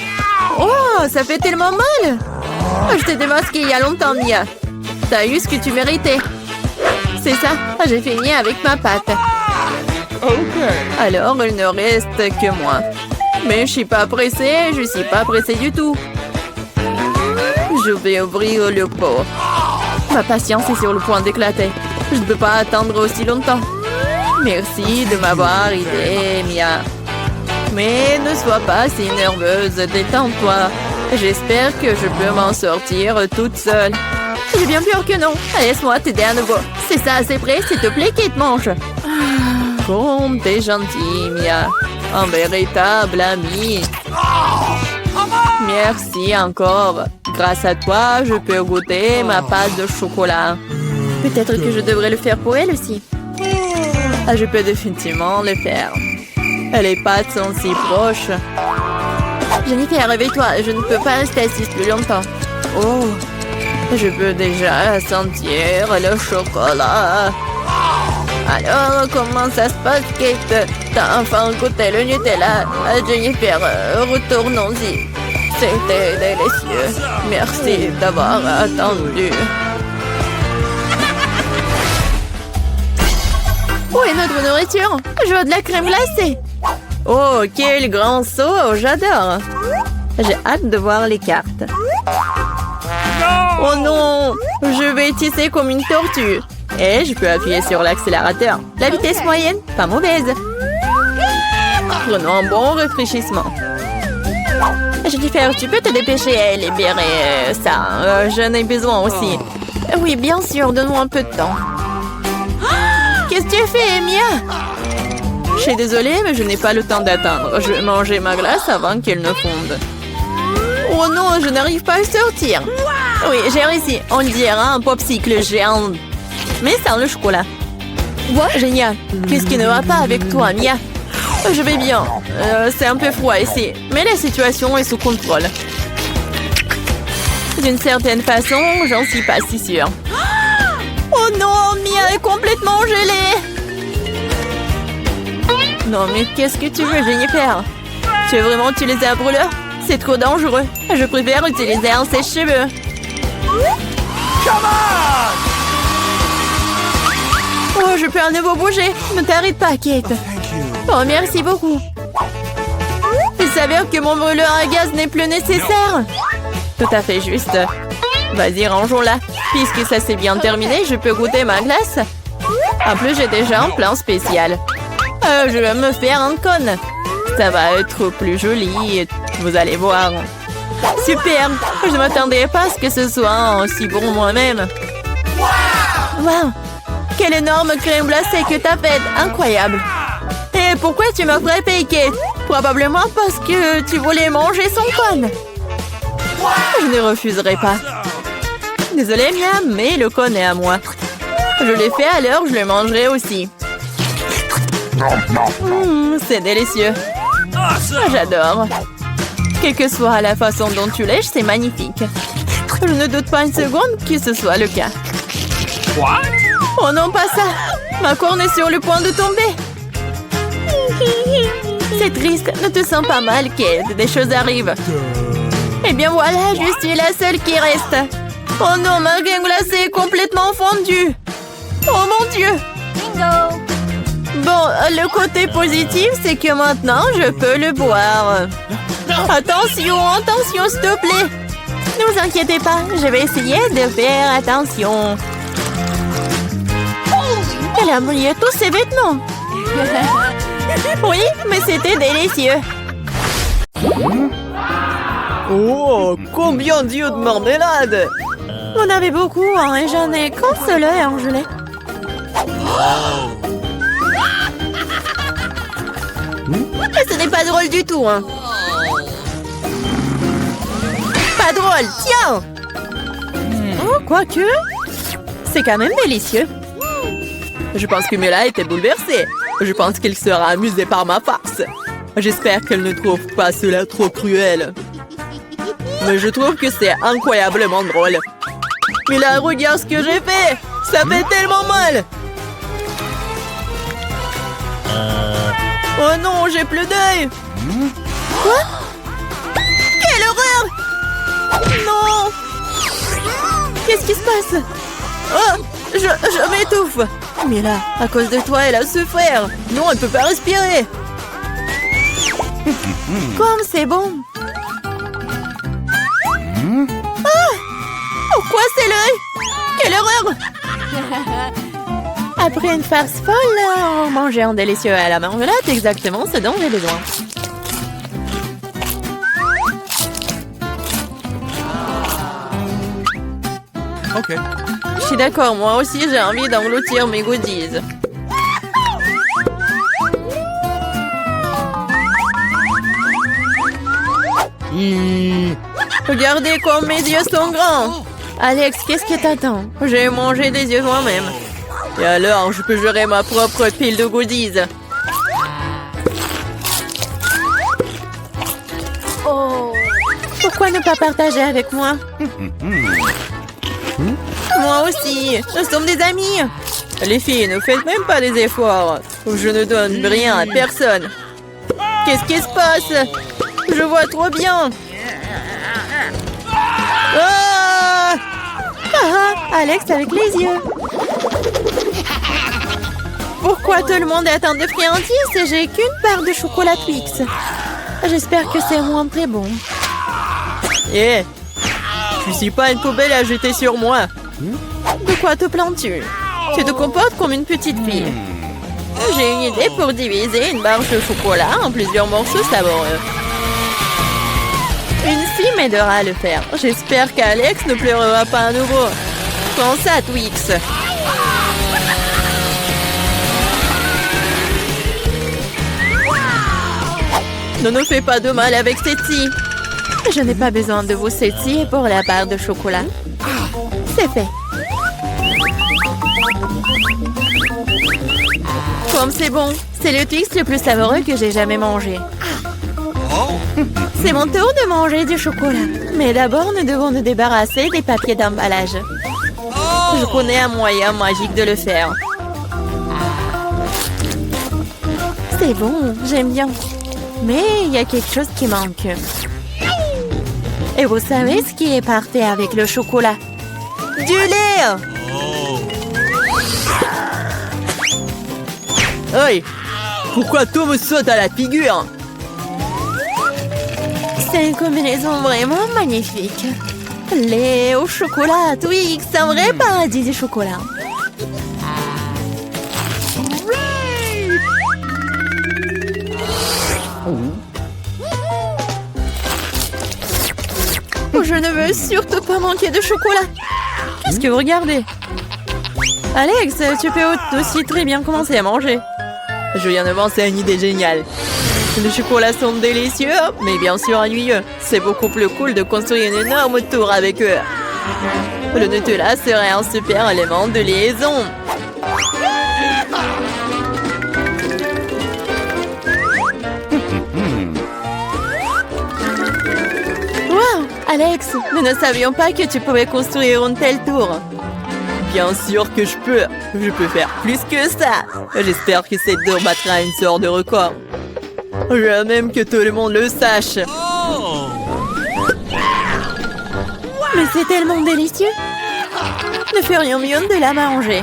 Oh, ça fait tellement mal. Je t'ai démasqué il y a longtemps, Mia. T'as eu ce que tu méritais. C'est ça, j'ai fini avec ma pâte. Alors, il ne reste que moi. Mais je suis pas pressée, je suis pas pressée du tout. Je vais ouvrir le pot. Ma patience est sur le point d'éclater. Je ne peux pas attendre aussi longtemps. Merci de m'avoir aidé, Mia. Mais ne sois pas si nerveuse, détends-toi. J'espère que je peux m'en sortir toute seule. J'ai bien peur que non. Laisse-moi t'aider à nouveau. C'est ça, c'est prêt, s'il te plaît, Kate, mange. Comme t'es gentille, Mia. Un véritable ami. Merci encore. Grâce à toi, je peux goûter ma pâte de chocolat. Peut-être que je devrais le faire pour elle aussi. Je peux définitivement le faire. Les pâtes sont si proches. Jennifer, réveille-toi. Je ne peux pas rester assise plus longtemps. Oh, je peux déjà sentir le chocolat. Alors, comment ça se passe, Kate? T'as enfin goûté le Nutella. Jennifer, retournons-y. C'était délicieux. Merci d'avoir attendu. Où est notre nourriture? Je veux de la crème glacée. Oh, quel grand saut! J'adore. J'ai hâte de voir les cartes. Oh non! Je vais tisser comme une tortue. Et je peux appuyer sur l'accélérateur. La vitesse moyenne, pas mauvaise. Prenons un bon rafraîchissement. Jennifer, tu peux te dépêcher à libérer ça. J'en ai besoin aussi. Oui, bien sûr, donne-moi un peu de temps. Qu'est-ce que tu fais, Mia? Je suis désolée, mais je n'ai pas le temps d'attendre. Je vais manger ma glace avant qu'elle ne fonde. Oh non, je n'arrive pas à sortir. Oui, j'ai réussi. On dirait un popsicle géant. Mais sans le chocolat. Génial. Qu'est-ce qui ne va pas avec toi, Mia? Je vais bien. C'est un peu froid ici. Mais la situation est sous contrôle. D'une certaine façon, j'en suis pas si sûre. Oh non, Mia est complètement gelée. Non, mais qu'est-ce que tu veux, Jennifer? Tu veux vraiment utiliser un brûleur? C'est trop dangereux. Je préfère utiliser un sèche-cheveux. Oh, je peux à nouveau bouger. Ne t'arrête pas, Kate. Oh, merci beaucoup. Il s'avère que mon brûleur à gaz n'est plus nécessaire. Tout à fait juste. Vas-y, rangeons-la. Puisque ça s'est bien terminé, je peux goûter ma glace. En plus, j'ai déjà un plan spécial. Je vais me faire un cône. Ça va être plus joli. Vous allez voir. Super. Je ne m'attendais pas à ce que ce soit aussi bon moi-même. Wow. Quelle énorme crème glacée que t'as faite. Incroyable. Et pourquoi tu m'as frappé, Kate? Probablement parce que tu voulais manger son cône. Je ne refuserai pas. Désolée, Mia, mais le cône est à moi. Je l'ai fait à l'heure, je le mangerai aussi. C'est délicieux. J'adore. Quelle que soit la façon dont tu lèches, c'est magnifique. Je ne doute pas une seconde que ce soit le cas. Oh non, pas ça. Ma corne est sur le point de tomber. C'est triste. Ne te sens pas mal, Kate. Des choses arrivent. Eh bien voilà, je suis la seule qui reste. Oh non, ma crème glacée est complètement fondue. Oh mon Dieu. Bingo! Bon, le côté positif, c'est que maintenant, je peux le boire. Attention, attention, s'il te plaît. Ne vous inquiétez pas, je vais essayer de faire attention. Elle a mouillé tous ses vêtements. Oui, mais c'était délicieux. Oh, combien d'yeux de marmelade! On avait beaucoup, hein, et j'en ai qu'un seul œil en gelée. Ce n'est pas drôle du tout, hein. Pas drôle, tiens! Oh, quoique, c'est quand même délicieux. Je pense que Mila était bouleversée. Je pense qu'elle sera amusée par ma farce. J'espère qu'elle ne trouve pas cela trop cruel. Mais je trouve que c'est incroyablement drôle. Mila, regarde ce que j'ai fait! Ça fait tellement mal! Oh non, j'ai plus d'œil! Quoi? Quelle horreur! Non! Qu'est-ce qui se passe? Oh! Je m'étouffe! Mila, à cause de toi, elle a souffert! Non, elle peut pas respirer! Comme c'est bon! Ah! Pourquoi c'est l'œil? Quelle horreur! Après une farce folle, on mangeait un délicieux à la marmelade, exactement ce dont j'ai besoin. Okay. Je suis d'accord, moi aussi j'ai envie d'engloutir mes goodies. Regardez comme mes yeux sont grands. Alex, qu'est-ce que t'attends? J'ai mangé des yeux moi-même. Et alors, je peux gérer ma propre pile de goodies. Oh. Pourquoi ne pas partager avec moi? Moi aussi, nous sommes des amis. Les filles, ne faites même pas des efforts. Je ne donne rien à personne. Qu'est-ce qui se passe? Je vois trop bien. Ah! Ah, Alex avec les yeux. Pourquoi tout le monde est atteint de friandises et j'ai qu'une part de chocolat Twix? J'espère que c'est moins très bon. Eh, je suis pas une poubelle à jeter sur moi. De quoi te plains-tu? Tu te comportes comme une petite fille. J'ai une idée pour diviser une barre de chocolat en plusieurs morceaux savoureux. Une fille m'aidera à le faire. J'espère qu'Alex ne pleurera pas à nouveau. Prends ça, Twix. Ne nous fais pas de mal avec Cécile. Je n'ai pas besoin de vous Cécile pour la barre de chocolat. C'est fait. Comme c'est bon, c'est le Twix le plus savoureux que j'ai jamais mangé. C'est mon tour de manger du chocolat. Mais d'abord, nous devons nous débarrasser des papiers d'emballage. Je connais un moyen magique de le faire. C'est bon, j'aime bien. Mais il y a quelque chose qui manque. Et vous savez ce qui est parfait avec le chocolat? Du lait! Hey! Pourquoi tout me saute à la figure? C'est une combinaison vraiment magnifique. Lait au chocolat, Twix, c'est un vrai paradis du chocolat. Je ne veux surtout pas manquer de chocolat. Qu'est-ce que vous regardez? Alex, tu peux aussi très bien commencer à manger. Je viens de penser à une idée géniale. Les chocolats sont délicieux, mais bien sûr ennuyeux. C'est beaucoup plus cool de construire une énorme tour avec eux. Le Nutella serait un super élément de liaison. Wow, Alex, nous ne savions pas que tu pouvais construire une telle tour. Bien sûr que je peux. Je peux faire plus que ça. J'espère que cette tour battra une sorte de record. Je veux même que tout le monde le sache. Mais c'est tellement délicieux. Nous ferions mieux de la manger.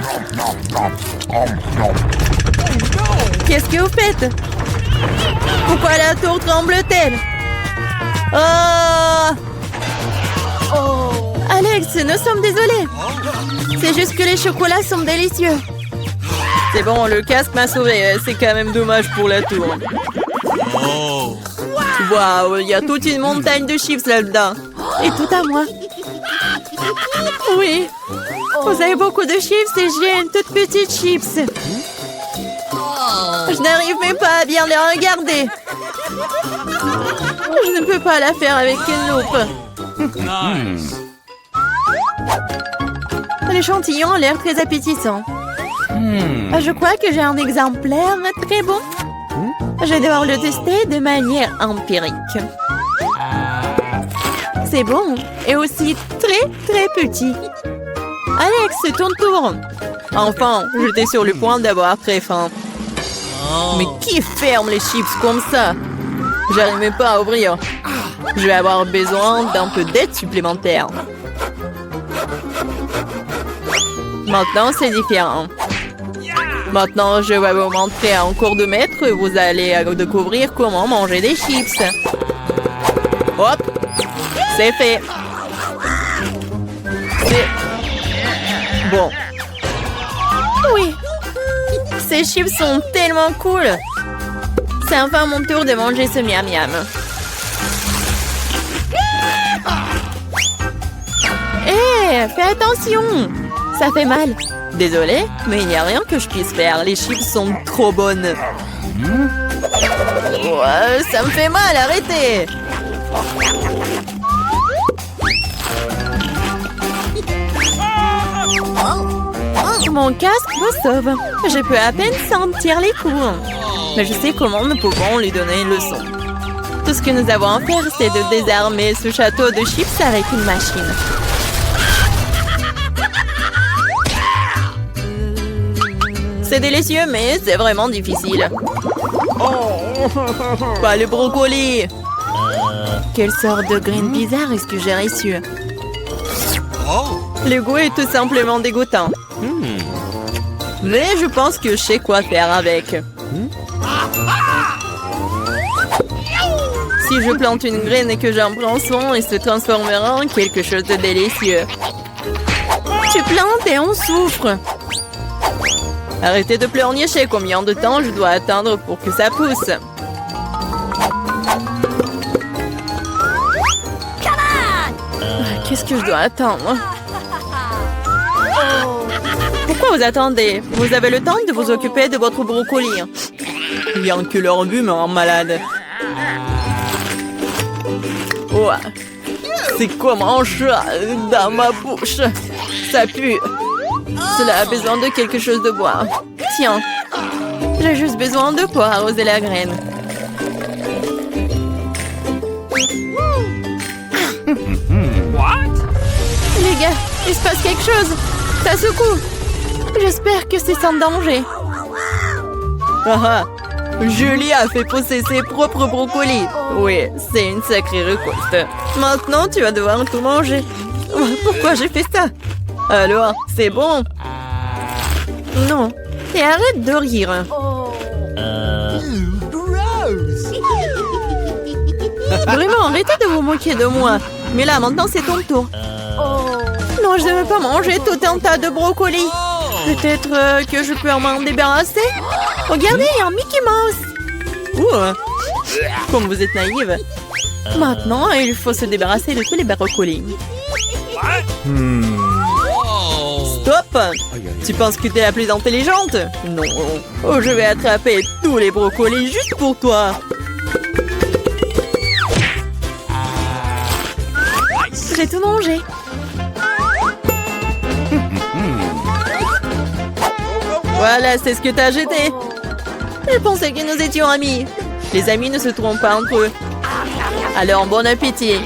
Qu'est-ce que vous faites? Pourquoi la tour tremble-t-elle? Oh! Alex, nous sommes désolés. C'est juste que les chocolats sont délicieux. C'est bon, le casque m'a sauvé. C'est quand même dommage pour la tour. Waouh, il y a toute une montagne de chips là-dedans. Et tout à moi. Oui. Vous avez beaucoup de chips et j'ai une toute petite chips. Je n'arrive même pas à bien les regarder. Je ne peux pas la faire avec une loupe. L'échantillon a l'air très appétissant. Je crois que j'ai un exemplaire très bon. Je vais devoir le tester de manière empirique. C'est bon et aussi très très petit. Alex, c'est ton tour. Enfin, j'étais sur le point d'avoir très faim. Mais qui ferme les chips comme ça? J'arrive même pas à ouvrir. Je vais avoir besoin d'un peu d'aide supplémentaire. Maintenant, c'est différent. Maintenant, je vais vous montrer en cours de maître. Vous allez découvrir comment manger des chips. Hop! C'est fait. C'est... bon. Oui. Ces chips sont tellement cool. C'est enfin mon tour de manger ce miam miam. Hé, Hé, fais attention! Ça fait mal. Désolée, mais il n'y a rien que je puisse faire. Les chips sont trop bonnes. Ouais, ça me fait mal, arrêtez! Mon casque me sauve. Je peux à peine sentir les coups. Mais je sais comment nous pouvons lui donner une leçon. Tout ce que nous avons à faire, c'est de désarmer ce château de chips avec une machine. C'est délicieux, mais c'est vraiment difficile. Pas le brocoli! Quelle sorte de graine bizarre est-ce que j'ai reçu? Le goût est tout simplement dégoûtant. Mais je pense que je sais quoi faire avec. Si je plante une graine et que j'en prends soin, elle se transformera en quelque chose de délicieux. Tu plantes et on souffre. Arrêtez de pleurnicher, combien de temps je dois attendre pour que ça pousse? Qu'est-ce que je dois attendre? Pourquoi vous attendez? Vous avez le temps de vous occuper de votre brocoli. Bien que leur vue me rend malade. Ouais. C'est comme un chat dans ma bouche. Ça pue. Cela a besoin de quelque chose de boire. Tiens, j'ai juste besoin de quoi arroser la graine. What? Les gars, il se passe quelque chose. Ça secoue. J'espère que c'est sans danger. Ah, Julie a fait pousser ses propres brocolis. Oui, c'est une sacrée récolte. Maintenant, tu vas devoir tout manger. Pourquoi j'ai fait ça? Alors, c'est bon? Non. Et arrête de rire. Vraiment, arrêtez de vous moquer de moi. Mais là, maintenant, c'est ton tour. Non, je ne veux pas manger tout un tas de brocolis. Peut-être que je peux m'en débarrasser? Regardez, il y a un Mickey Mouse. Comme vous êtes naïve. Maintenant, il faut se débarrasser de tous les brocolis. Stop! Tu penses que t'es la plus intelligente? Non. Oh, je vais attraper tous les brocolis juste pour toi. J'ai tout mangé. Voilà, c'est ce que t'as jeté. Je pensais que nous étions amis. Les amis ne se trompent pas entre eux. Alors, bon appétit.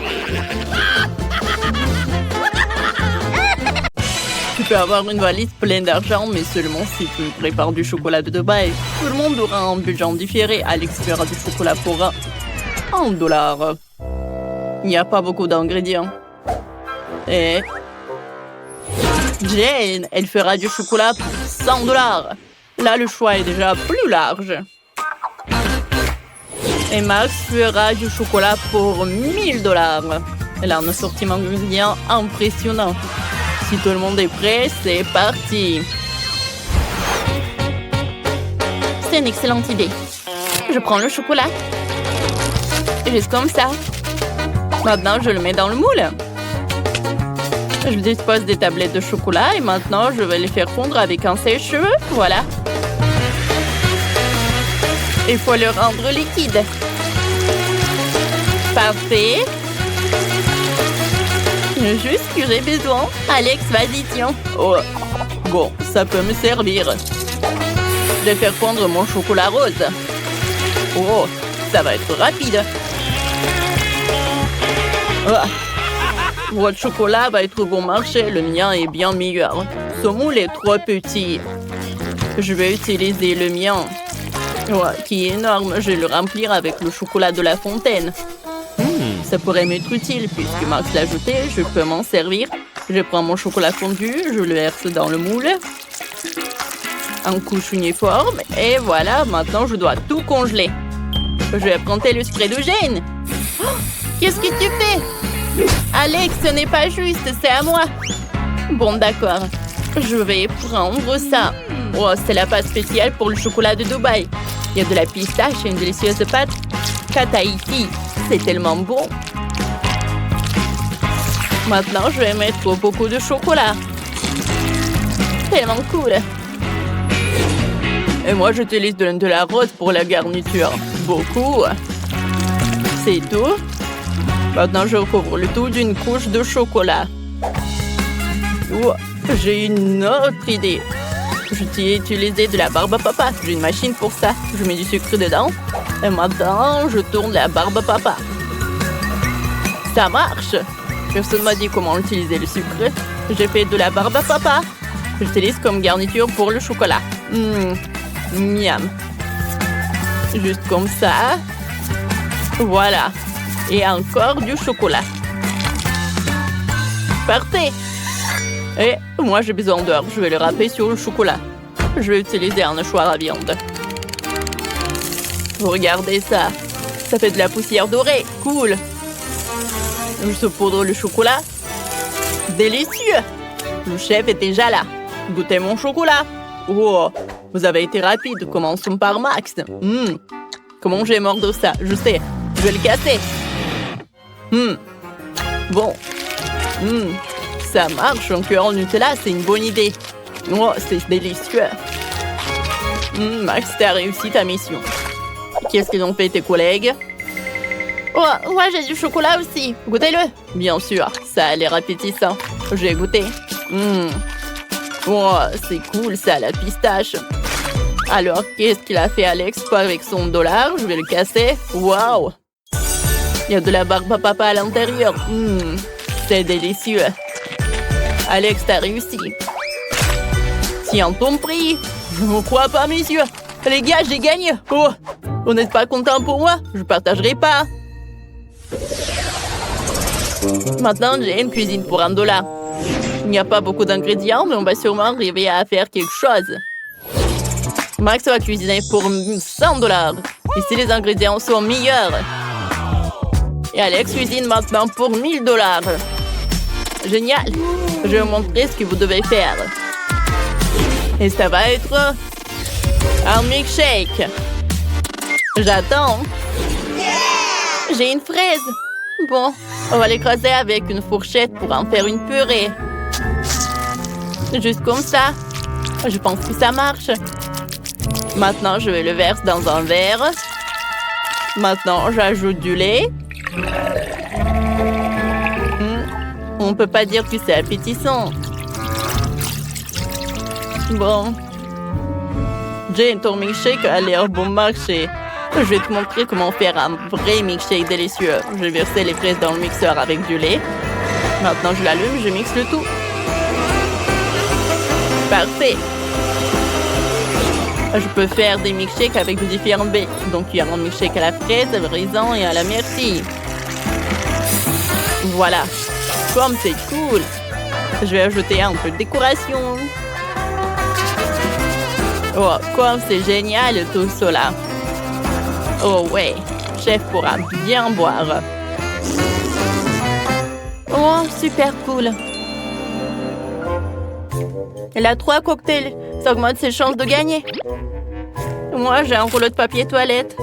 Tu peux avoir une valise pleine d'argent, mais seulement si tu prépares du chocolat de Dubaï. Tout le monde aura un budget différé. Alex fera du chocolat pour $1. Il n'y a pas beaucoup d'ingrédients. Et Jane, elle fera du chocolat pour $100. Là, le choix est déjà plus large. Et Max fera du chocolat pour $1000. Elle a un assortiment d'ingrédients impressionnant. Si tout le monde est prêt, c'est parti. C'est une excellente idée. Je prends le chocolat. Juste comme ça. Maintenant, je le mets dans le moule. Je dispose des tablettes de chocolat et maintenant, je vais les faire fondre avec un sèche-cheveux. Voilà. Il faut le rendre liquide. Parfait. Juste ce que j'ai besoin. Alex, vas-y, tiens. Oh, bon, ça peut me servir. Je vais faire fondre mon chocolat rose. Oh, ça va être rapide. Ah. Votre chocolat va être bon marché. Le mien est bien meilleur. Ce moule est trop petit. Je vais utiliser le mien. Ouais, qui est énorme. Je vais le remplir avec le chocolat de la fontaine. Ça pourrait m'être utile puisque Max l'a ajouté. Je peux m'en servir. Je prends mon chocolat fondu. Je le verse dans le moule. En couche uniforme. Et voilà, maintenant je dois tout congeler. Je vais prendre le spray de Jane. Oh, qu'est-ce que tu fais? Alex, ce n'est pas juste, c'est à moi. Bon, d'accord. Je vais prendre ça. Oh, c'est la pâte spéciale pour le chocolat de Dubaï. Il y a de la pistache et une délicieuse pâte Tahiti. C'est tellement bon. Maintenant, je vais mettre beaucoup de chocolat. Tellement cool. Et moi, j'utilise de la rose pour la garniture. Beaucoup. C'est tout. Maintenant, je recouvre le tout d'une couche de chocolat. Oh, j'ai une autre idée. Je t'ai utilisé de la barbe à papa. J'ai une machine pour ça. Je mets du sucre dedans. Et maintenant, je tourne la barbe à papa. Ça marche. Personne m'a dit comment utiliser le sucre. J'ai fait de la barbe à papa. J'utilise comme garniture pour le chocolat. Miam. Juste comme ça. Voilà. Et encore du chocolat. Parfait. Et moi, j'ai besoin d'heures. Je vais le râper sur le chocolat. Je vais utiliser un hachoir à viande. Regardez ça. Ça fait de la poussière dorée. Cool. Je saupoudre le chocolat. Délicieux. Le chef est déjà là. Goûtez mon chocolat. Oh, vous avez été rapide. Commençons par Max. Comment j'ai mordre ça? Je sais. Je vais le casser. Bon. Ça marche. Un cœur en Nutella, c'est une bonne idée. Oh, c'est délicieux. Max, t'as réussi ta mission. Qu'est-ce qu'ils ont fait tes collègues? Oh, moi j'ai du chocolat aussi. Goûtez-le. Bien sûr, ça a l'air appétissant. J'ai goûté. Oh, c'est cool ça, la pistache. Alors, qu'est-ce qu'il a fait Alex avec son dollar? Je vais le casser. Waouh! Il y a de la barbe à papa à l'intérieur. C'est délicieux. Alex, t'as réussi. Tiens ton prix. Je ne crois pas, messieurs. Les gars, j'ai gagné. Oh, vous n'êtes pas content pour moi? Je partagerai pas. Maintenant, j'ai une cuisine pour $1. Il n'y a pas beaucoup d'ingrédients, mais on va sûrement arriver à faire quelque chose. Max va cuisiner pour $100. Ici, les ingrédients sont meilleurs. Et Alex cuisine maintenant pour $1000. Génial. Je vais vous montrer ce que vous devez faire. Et ça va être un milkshake. J'attends. J'ai une fraise. Bon, on va l'écraser avec une fourchette pour en faire une purée. Juste comme ça. Je pense que ça marche. Maintenant, je vais le verser dans un verre. Maintenant, j'ajoute du lait. On ne peut pas dire que c'est appétissant. Bon. Jane, ton milkshake a l'air bon marché. Je vais te montrer comment faire un vrai milkshake délicieux. Je vais verser les fraises dans le mixeur avec du lait. Maintenant, je l'allume, je mixe le tout. Parfait. Je peux faire des milkshakes avec de différents baies. Donc, il y a un milkshake à la fraise, à raisin et à la myrtille. Voilà. Comme c'est cool. Je vais ajouter un peu de décoration. Oh, comme c'est génial tout cela. Oh ouais, chef pourra bien boire. Oh, super cool. Elle a 3 cocktails. Ça augmente ses chances de gagner. Moi, j'ai un rouleau de papier toilette.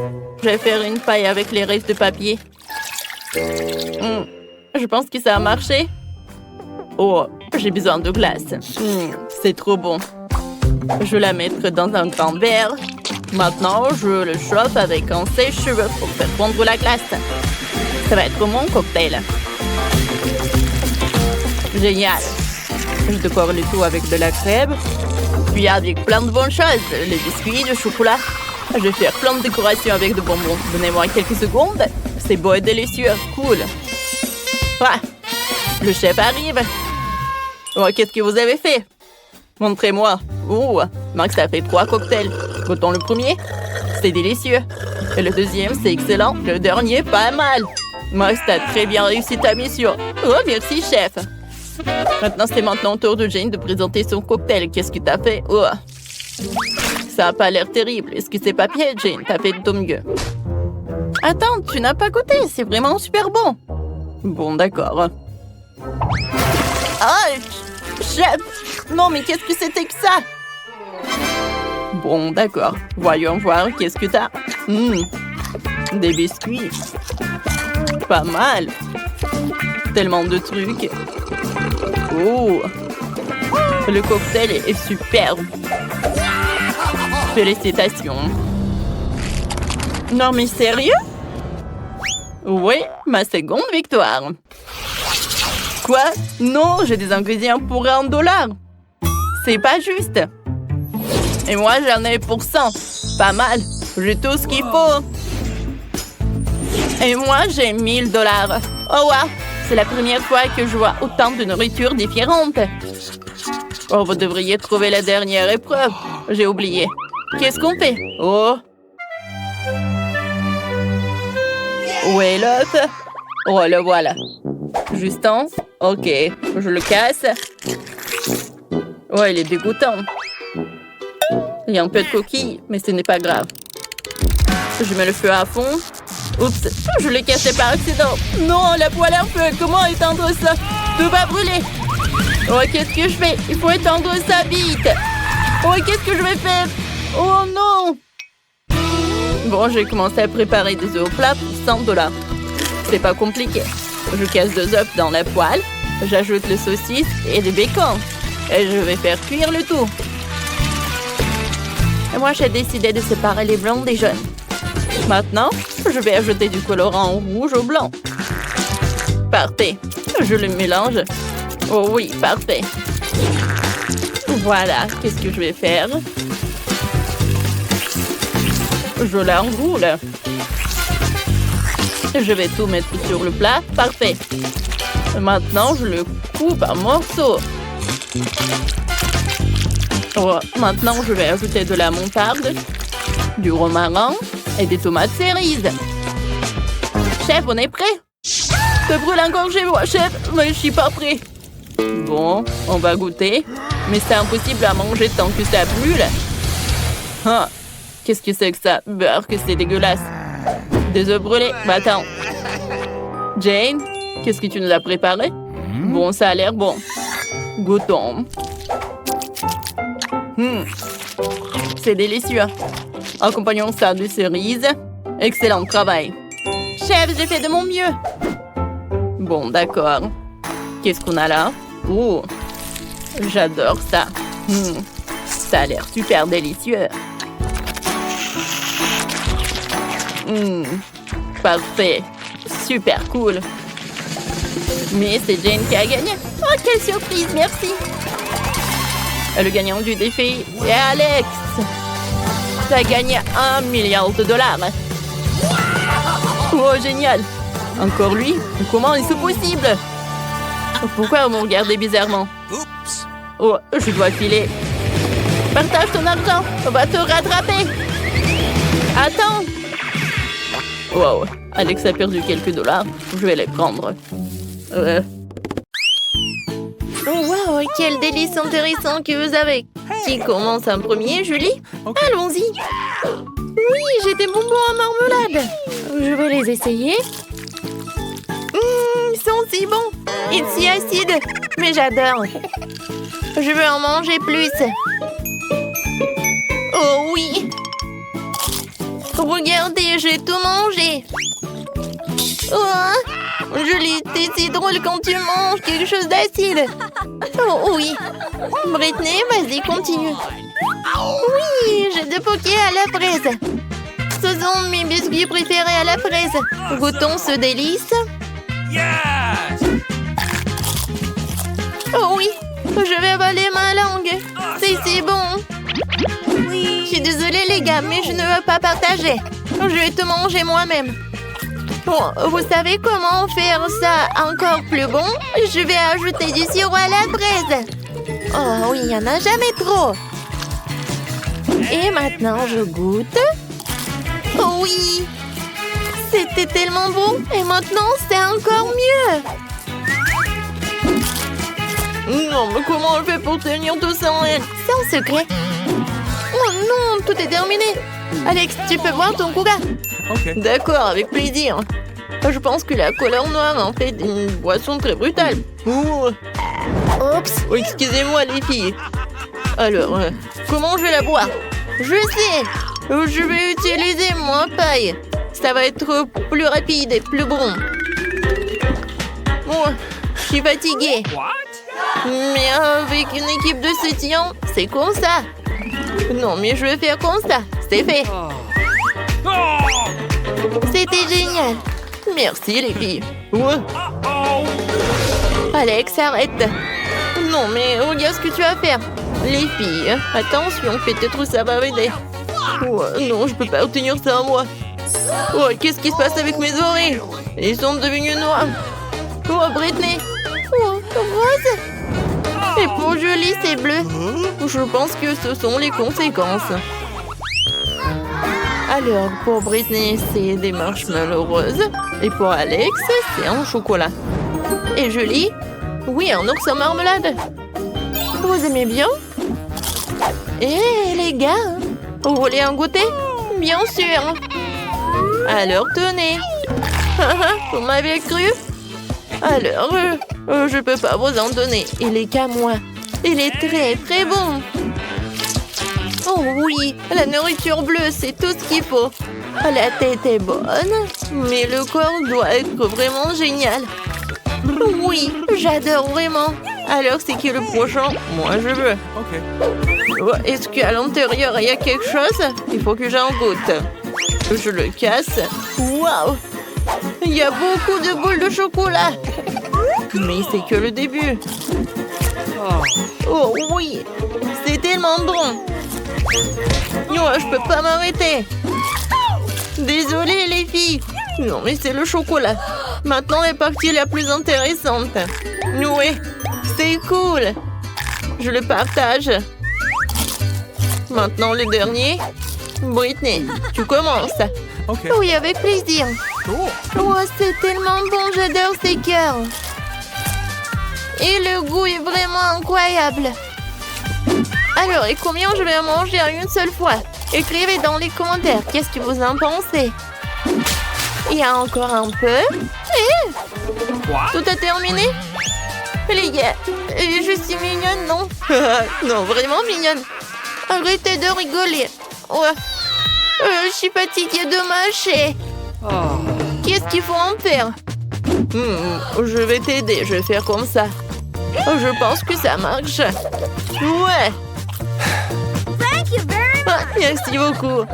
Je vais faire une paille avec les restes de papier. Je pense que ça a marché. Oh, j'ai besoin de glace. C'est trop bon. Je vais la mettre dans un grand verre. Maintenant, je le chauffe avec un sèche-cheveux pour faire fondre la glace. Ça va être mon cocktail. Génial. Je décore le tout avec de la crème. Puis avec plein de bonnes choses. Les biscuits, le chocolat. Je vais faire plein de décorations avec de bonbons. Donnez-moi quelques secondes. C'est beau et délicieux. Cool. Ah, le chef arrive. Oh, qu'est-ce que vous avez fait? Montrez-moi. Oh, Max a fait 3 cocktails. Goûtons le premier. C'est délicieux. Et le deuxième, c'est excellent. Le dernier, pas mal. Max, t'as très bien réussi ta mission. Oh, merci, chef. Maintenant, c'est au tour de Jane de présenter son cocktail. Qu'est-ce que t'as fait? Oh. Ça a pas l'air terrible. Est-ce que c'est papier, Jane? T'as fait de ton mieux. Attends, tu n'as pas goûté. C'est vraiment super bon. Bon, d'accord. Ah, chef! Non, mais qu'est-ce que c'était que ça? Bon, d'accord. Voyons voir. Qu'est-ce que t'as? Des biscuits. Pas mal. Tellement de trucs. Oh, le cocktail est superbe. Félicitations. Non mais sérieux? Oui, ma seconde victoire. Quoi? Non, j'ai des ingrédients pour $1. C'est pas juste. Et moi, j'en ai pour 100. Pas mal. J'ai tout ce qu'il faut. Et moi, j'ai $1000. Oh wow! C'est la première fois que je vois autant de nourriture différente. Oh, vous devriez trouver la dernière épreuve. J'ai oublié. Qu'est-ce qu'on fait? Oh! Où est l'autre? Oh, le voilà. Justin? Ok, je le casse. Oh, il est dégoûtant. Il y a un peu de coquille, mais ce n'est pas grave. Je mets le feu à fond. Oups, je l'ai cassé par accident. Non, la poêle en feu. Comment éteindre ça? Tout va brûler. Oh, qu'est-ce que je fais? Il faut éteindre ça vite. Oh, qu'est-ce que je vais faire? Oh non! Bon, j'ai commencé à préparer des œufs au plat pour $100. C'est pas compliqué. Je casse 2 œufs dans la poêle. J'ajoute le saucisse et le bacon. Et je vais faire cuire le tout. Et moi, j'ai décidé de séparer les blancs des jaunes. Maintenant, je vais ajouter du colorant rouge au blanc. Parfait. Je le mélange. Oh oui, parfait. Voilà, qu'est-ce que je vais faire? Je l'enroule. Je vais tout mettre sur le plat. Parfait. Maintenant, je le coupe en morceaux. Oh, maintenant, je vais ajouter de la moutarde, du romarin et des tomates cerises. Chef, on est prêt? Ça brûle encore chez moi, chef, mais je suis pas prêt. Bon, on va goûter. Mais c'est impossible à manger tant que ça brûle. Ah, qu'est-ce que c'est que ça? Beurre, que c'est dégueulasse. Des œufs brûlés. Bah attends. Jane, qu'est-ce que tu nous as préparé? Bon, ça a l'air bon. Goûtons. C'est délicieux. Accompagnons ça de cerises. Excellent travail. Chef, j'ai fait de mon mieux. Bon, d'accord. Qu'est-ce qu'on a là? Oh, j'adore ça. Ça a l'air super délicieux. Parfait. Super cool. Mais c'est Jane qui a gagné. Oh, quelle surprise, merci. Le gagnant du défi est Alex. Ça a gagné $1 milliard. Oh, génial. Encore lui? Comment est-ce possible? Pourquoi vous me regardez bizarrement? Oh, je dois filer. Partage ton argent. On va te rattraper. Attends. Wow, Alex a perdu quelques $. Je vais les prendre. Oh wow, quel délice intéressant que vous avez. Qui commence en premier, Julie? Okay. Allons-y. Oui, j'ai des bonbons à marmelade. Je vais les essayer. Ils sont si bons et si acides. Mais j'adore. Je veux en manger plus. Oh oui. Regardez, j'ai tout mangé. Oh, Julie, t'es si drôle quand tu manges quelque chose d'acide. Oh oui. Britney, vas-y, continue. Oui, j'ai des pokés à la fraise. Ce sont mes biscuits préférés à la fraise. Goûtons ce délice. Yes! Oh oui, je vais avaler ma langue. C'est si bon. Je suis désolée les gars, mais je ne veux pas partager. Je vais tout manger moi-même. Bon, vous savez comment faire ça encore plus bon? Je vais ajouter du sirop à la fraise. Oh oui, il n'y en a jamais trop. Et maintenant, je goûte. Oh oui! C'était tellement bon. Et maintenant, c'est encore mieux. Non, mais comment on fait pour tenir tout ça en elle? C'est un secret. Oh non, tout est terminé. Alex, tu peux boire ton coca? Okay. D'accord, avec plaisir. Je pense que la couleur noire en fait une boisson très brutale. Oups. Oh, excusez-moi les filles. Alors, comment je vais la boire? Je sais. Je vais utiliser mon paille. Ça va être plus rapide et plus bon. Bon, je suis fatiguée. What? Mais avec une équipe de soutien, c'est comme ça. Non, mais je vais faire comme ça. C'est fait. C'était génial. Merci, les filles. Ouais. Alex, arrête. Non, mais regarde ce que tu vas faire. Les filles, attention, peut-être ça va m'aider. Ouais, non, je peux pas retenir ça à moi. Oh, qu'est-ce qui se passe avec mes oreilles? Ils sont devenus noirs. Oh, Britney. Oh, rose. Et pour Julie, c'est bleu. Je pense que ce sont les conséquences. Alors, pour Britney, c'est des marshmallows roses. Et pour Alex, c'est un chocolat. Et Julie? Oui, un ours en marmelade. Vous aimez bien? Eh, les gars, vous voulez un goûter? Bien sûr. Alors, tenez. Vous m'avez cru? Alors, je peux pas vous en donner. Il est qu'à moi. Il est très, très bon. Oh oui, la nourriture bleue, c'est tout ce qu'il faut. La tête est bonne, mais le corps doit être vraiment génial. Oui, j'adore vraiment. Alors, c'est qui le prochain? Moi, je veux. Ok. Oh, est-ce qu'à l'intérieur, il y a quelque chose? Il faut que j'en goûte. Je le casse. Waouh! Il y a beaucoup de boules de chocolat. Mais c'est que le début. Oh oui, c'est tellement bon. Oh, je peux pas m'arrêter. Désolée les filles. Non mais c'est le chocolat. Maintenant est partie la plus intéressante. Oui, c'est cool. Je le partage. Maintenant le dernier. Britney, tu commences. Ok. Oui, avec plaisir. Cool. Oh, c'est tellement bon, j'adore ces cœurs. Et le goût est vraiment incroyable. Alors, et combien je vais en manger en une seule fois? Écrivez dans les commentaires, qu'est-ce que vous en pensez? Il y a encore un peu. Tout a terminé? Les gars, je suis mignonne, non? Non, vraiment mignonne. Arrêtez de rigoler. Ouais. Je suis fatiguée de mâcher. Qu'est-ce qu'il faut en faire? Je vais t'aider, je vais faire comme ça. Je pense que ça marche. Ouais. Ah, merci beaucoup.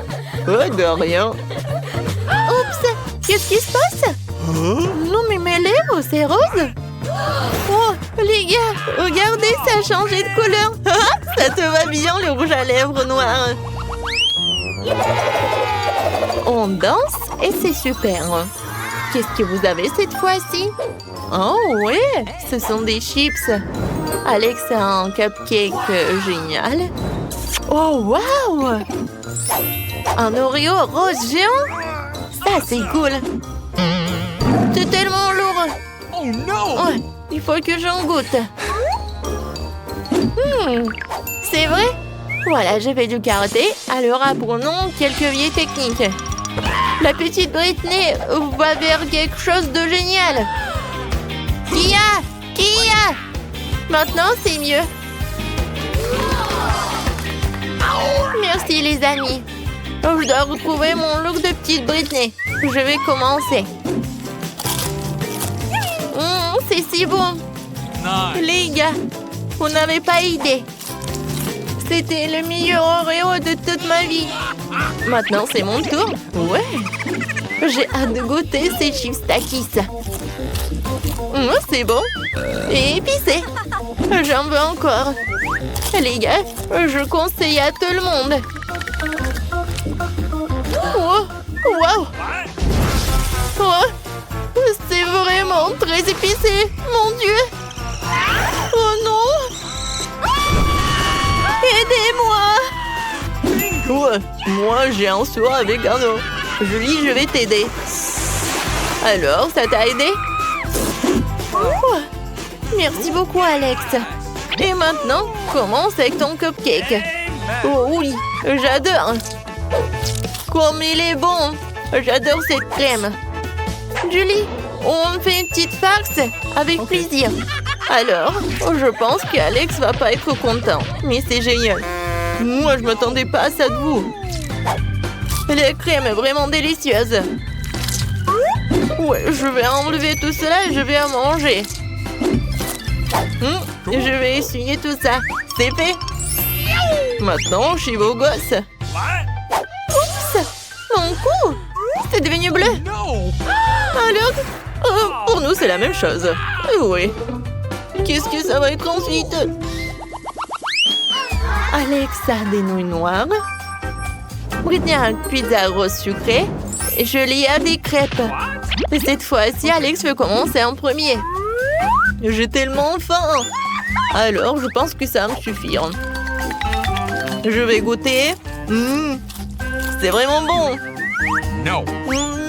Oh, de rien. Oups, qu'est-ce qui se passe? Non, mais mes lèvres, c'est rose. Oh, les gars, regardez, ça a changé de couleur. Ça te va bien, le rouge à lèvres noir. On danse et c'est super. Qu'est-ce que vous avez cette fois-ci? Oh ouais, ce sont des chips. Alex a un cupcake génial. Oh wow! Un Oreo rose géant? Ça c'est cool. C'est tellement lourd. Oh no! Ouais, il faut que j'en goûte. C'est vrai? Voilà, je vais du karaté. Alors apprenons quelques vieilles techniques. La petite Britney va vers quelque chose de génial. Kia! Maintenant, c'est mieux. Merci, les amis. Je dois retrouver mon look de petite Britney. Je vais commencer. C'est si bon. Nice. Les gars, vous n'avez pas idée. C'était le meilleur Oreo de toute ma vie. Maintenant, c'est mon tour. Ouais. J'ai hâte de goûter ces chips Takis. C'est bon. Et épicé. J'en veux encore. Les gars, je conseille à tout le monde. Oh, wow. Oh, c'est vraiment très épicé. Mon Dieu. Oh non. Aidez-moi. Ouais, moi j'ai un soin avec un os. Julie, je vais t'aider. Alors, ça t'a aidé? Oh, merci beaucoup, Alex. Et maintenant, commence avec ton cupcake. Oh oui, j'adore. Comme il est bon. J'adore cette crème. Julie, on fait une petite farce avec plaisir. Alors, je pense qu'Alex va pas être content. Mais c'est génial. Moi, je m'attendais pas à ça de vous. La crème est vraiment délicieuse. Ouais, je vais enlever tout cela et je vais en manger. Je vais essuyer tout ça. C'est fait. Maintenant, je suis beau gosse. Oups! Mon cou! C'est devenu bleu. No. Alors, pour nous, c'est la même chose. Oui. Qu'est-ce que ça va être ensuite? Alex a des nouilles noires. Britney a une pizza rose sucrée. Et Julie a des crêpes. Et cette fois-ci, Alex veut commencer en premier. J'ai tellement faim. Alors, je pense que ça va me suffire. Je vais goûter. C'est vraiment bon. No.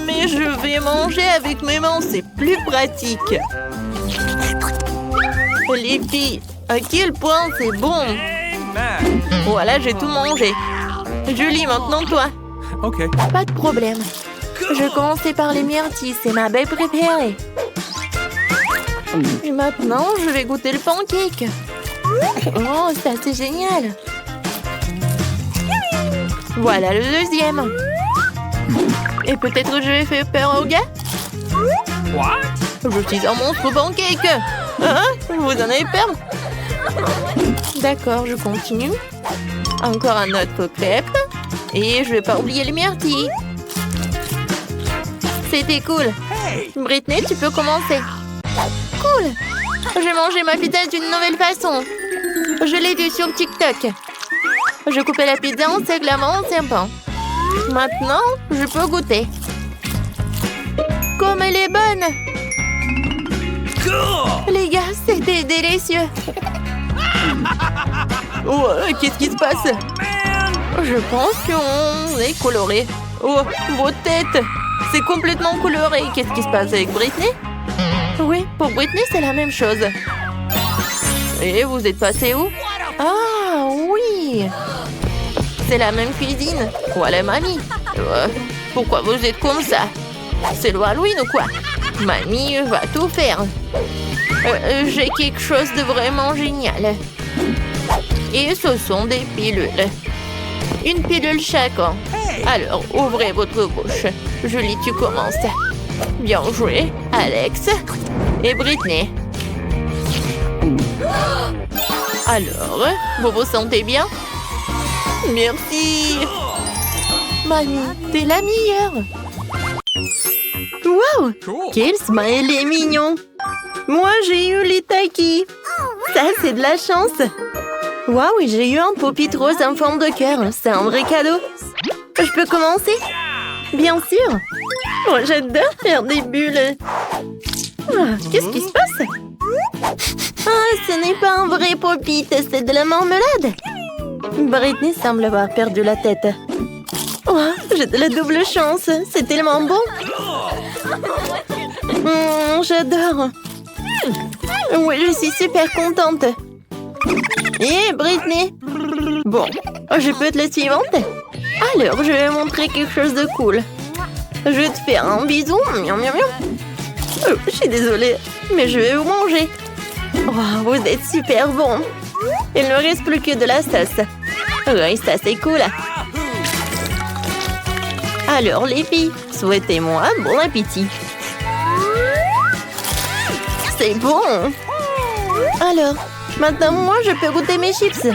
Mais je vais manger avec mes mains, c'est plus pratique. Les filles, à quel point c'est bon. Amen. Voilà, j'ai tout mangé. Julie, maintenant toi. Okay. Pas de problème. Je commençais par les myrtilles, c'est ma baie préférée. Et maintenant, je vais goûter le pancake. Oh, c'est assez génial. Voilà le deuxième. Et peut-être je vais faire peur aux gars. What? Je suis un monstre pancake. Hein? Vous en avez peur? D'accord, je continue. Encore un autre crêpe. Et je vais pas oublier les myrtilles. C'était cool. Britney, tu peux commencer. Cool. J'ai mangé ma pizza d'une nouvelle façon. Je l'ai vue sur TikTok. Je coupais la pizza en segments en pain. Maintenant, je peux goûter. Comme elle est bonne. Les gars, c'était délicieux. Oh, qu'est-ce qui se passe? Je pense qu'on est coloré. Oh, vos têtes. C'est complètement coloré. Qu'est-ce qui se passe avec Britney? Oui, pour Britney, c'est la même chose. Et vous êtes passé où? Ah, oui. C'est la même cuisine. Voilà, mamie. Pourquoi vous êtes comme ça? C'est le Halloween ou quoi? Mamie va tout faire. J'ai quelque chose de vraiment génial. Et ce sont des pilules. Une pilule chacun. Alors, ouvrez votre bouche. Julie, tu commences. Bien joué, Alex et Britney. Alors, vous vous sentez bien? Merci. Mamie, t'es la meilleure. Wow, Cool. quel smiley mignon. Moi, j'ai eu les taquis. Ça, c'est de la chance. Waouh, j'ai eu un pop-it rose en forme de cœur. C'est un vrai cadeau. Je peux commencer? Bien sûr. Oh, j'adore faire des bulles. Ah, qu'est-ce qui se passe? Ah, ce n'est pas un vrai pop-it, c'est de la marmelade. Britney semble avoir perdu la tête. Oh, j'ai de la double chance. C'est tellement bon. J'adore. Oui, je suis super contente. Et Britney? Bon, je peux être la suivante? Alors, je vais montrer quelque chose de cool. Je vais te faire un bisou. Miam, miam, miam. Oh, je suis désolée, mais je vais vous manger. Oh, vous êtes super bon. Il ne reste plus que de la sauce. Oui, ça c'est cool. Alors, les filles, souhaitez-moi bon appétit. C'est bon. Alors, maintenant, moi, je peux goûter mes chips.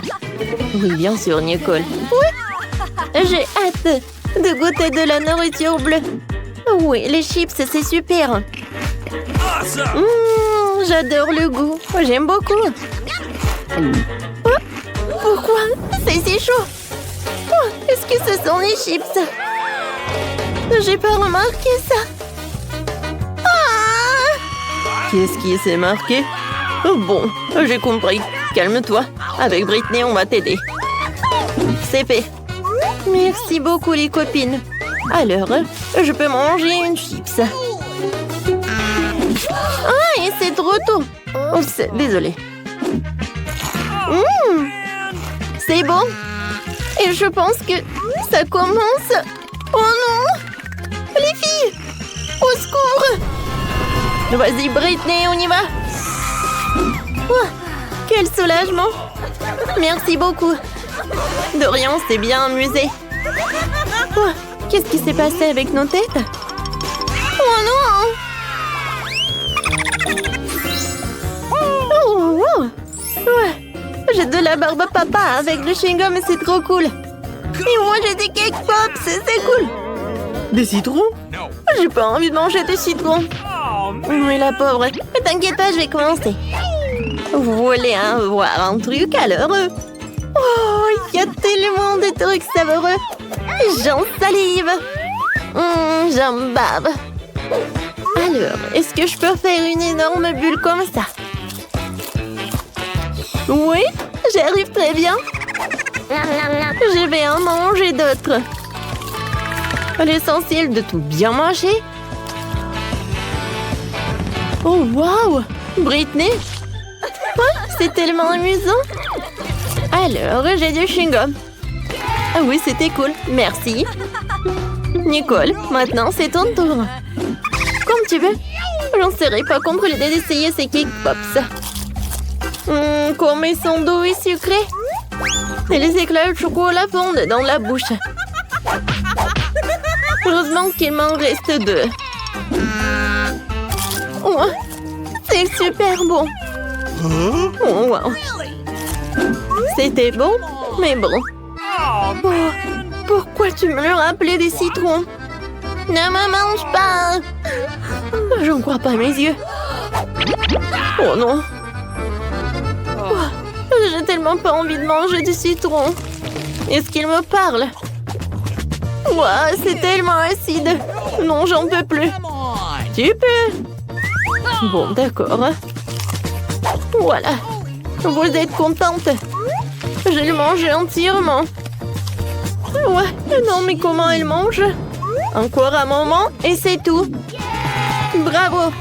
Oui, bien sûr, Nicole. Oui. J'ai hâte de goûter de la nourriture bleue. Oui, les chips, c'est super. J'adore le goût. J'aime beaucoup. Oh, pourquoi c'est si chaud? Oh, est-ce que ce sont les chips? J'ai pas remarqué ça. Ah! Qu'est-ce qui s'est marqué? Oh, bon, j'ai compris. Calme-toi. Avec Britney, on va t'aider. C'est fait. Merci beaucoup, les copines. Alors, je peux manger une chips. Ah, et c'est trop tôt. Oups, désolée. C'est bon. Et je pense que ça commence. Oh non! Les filles! Au secours! Vas-y, Britney, on y va! Oh, quel soulagement! Merci beaucoup! De rien, on s'est bien amusé. Oh, qu'est-ce qui s'est passé avec nos têtes? Oh non! Oh, Ouais, j'ai de la barbe à papa avec le chewing-gum et c'est trop cool. Et moi, j'ai des cake pops, c'est cool. Des citrons? No. J'ai pas envie de manger des citrons. Oh, man. Oui, la pauvre. Mais t'inquiète pas, je vais commencer. Vous voulez voir un truc alors? Oh, il y a tellement de trucs savoureux. J'en salive. J'en bave. Alors, est-ce que je peux faire une énorme bulle comme ça? Oui, j'arrive très bien. Je vais en manger d'autres. L'essentiel de tout bien manger. Oh, waouh! Britney? C'est tellement amusant. Alors, j'ai du chewing-gum. Ah oui, c'était cool. Merci. Nicole, maintenant c'est ton tour. Comme tu veux. J'en serais pas contre l'idée d'essayer ces cake pops. Comme ils sont doux et sucrés. Et les éclats de chocolat fondent dans la bouche. Heureusement qu'il m'en reste 2. Oh, c'est super bon. Oh, wow. C'était bon, mais bon. Oh, pourquoi tu me le rappelais des citrons? Ne me mange pas. J'en crois pas mes yeux. Oh non. Oh, j'ai tellement pas envie de manger du citron. Est-ce qu'il me parle? Ouah, c'est tellement acide. Non, j'en peux plus. Tu peux. Bon, d'accord. Voilà. Vous êtes contente? Je le mange entièrement. Ouais, non, mais comment elle mange? Encore un moment et c'est tout. Bravo.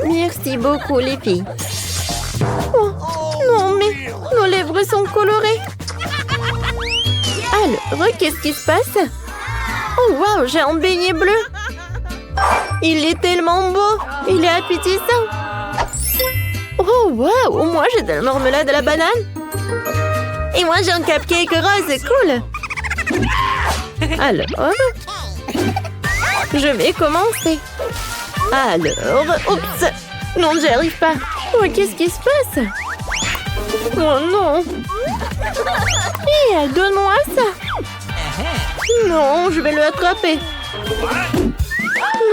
Merci beaucoup, les filles. Oh, non, mais nos lèvres sont colorées. Alors, qu'est-ce qui se passe? Oh, waouh, j'ai un beignet bleu. Il est tellement beau. Il est appétissant. Oh, waouh, moi j'ai de la marmelade à la banane. Et moi j'ai un cupcake rose, cool. Alors, je vais commencer. Alors, oups, non, j'y arrive pas. Oh, qu'est-ce qui se passe? Oh non. Donne-moi ça. Non, je vais le attraper.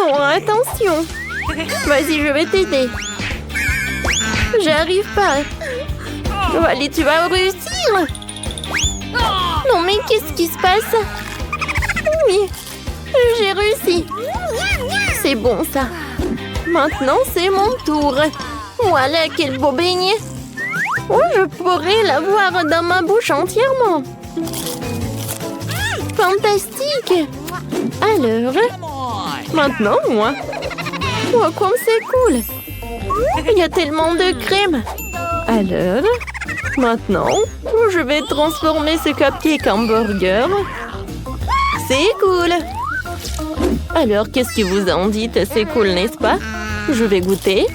Non, attention. Vas-y, je vais t'aider. J'arrive pas. Allez, tu vas réussir. Non, mais qu'est-ce qui se passe? Oui, j'ai réussi. C'est bon, ça. Maintenant, c'est mon tour. Voilà, quel beau beignet. Oh, je pourrais l'avoir dans ma bouche entièrement. Fantastique. Alors, maintenant, moi. Oh, comme c'est cool. Il y a tellement de crème. Alors, maintenant, je vais transformer ce cupcake en burger. C'est cool. Alors, qu'est-ce que vous en dites? C'est cool, n'est-ce pas? Je vais goûter.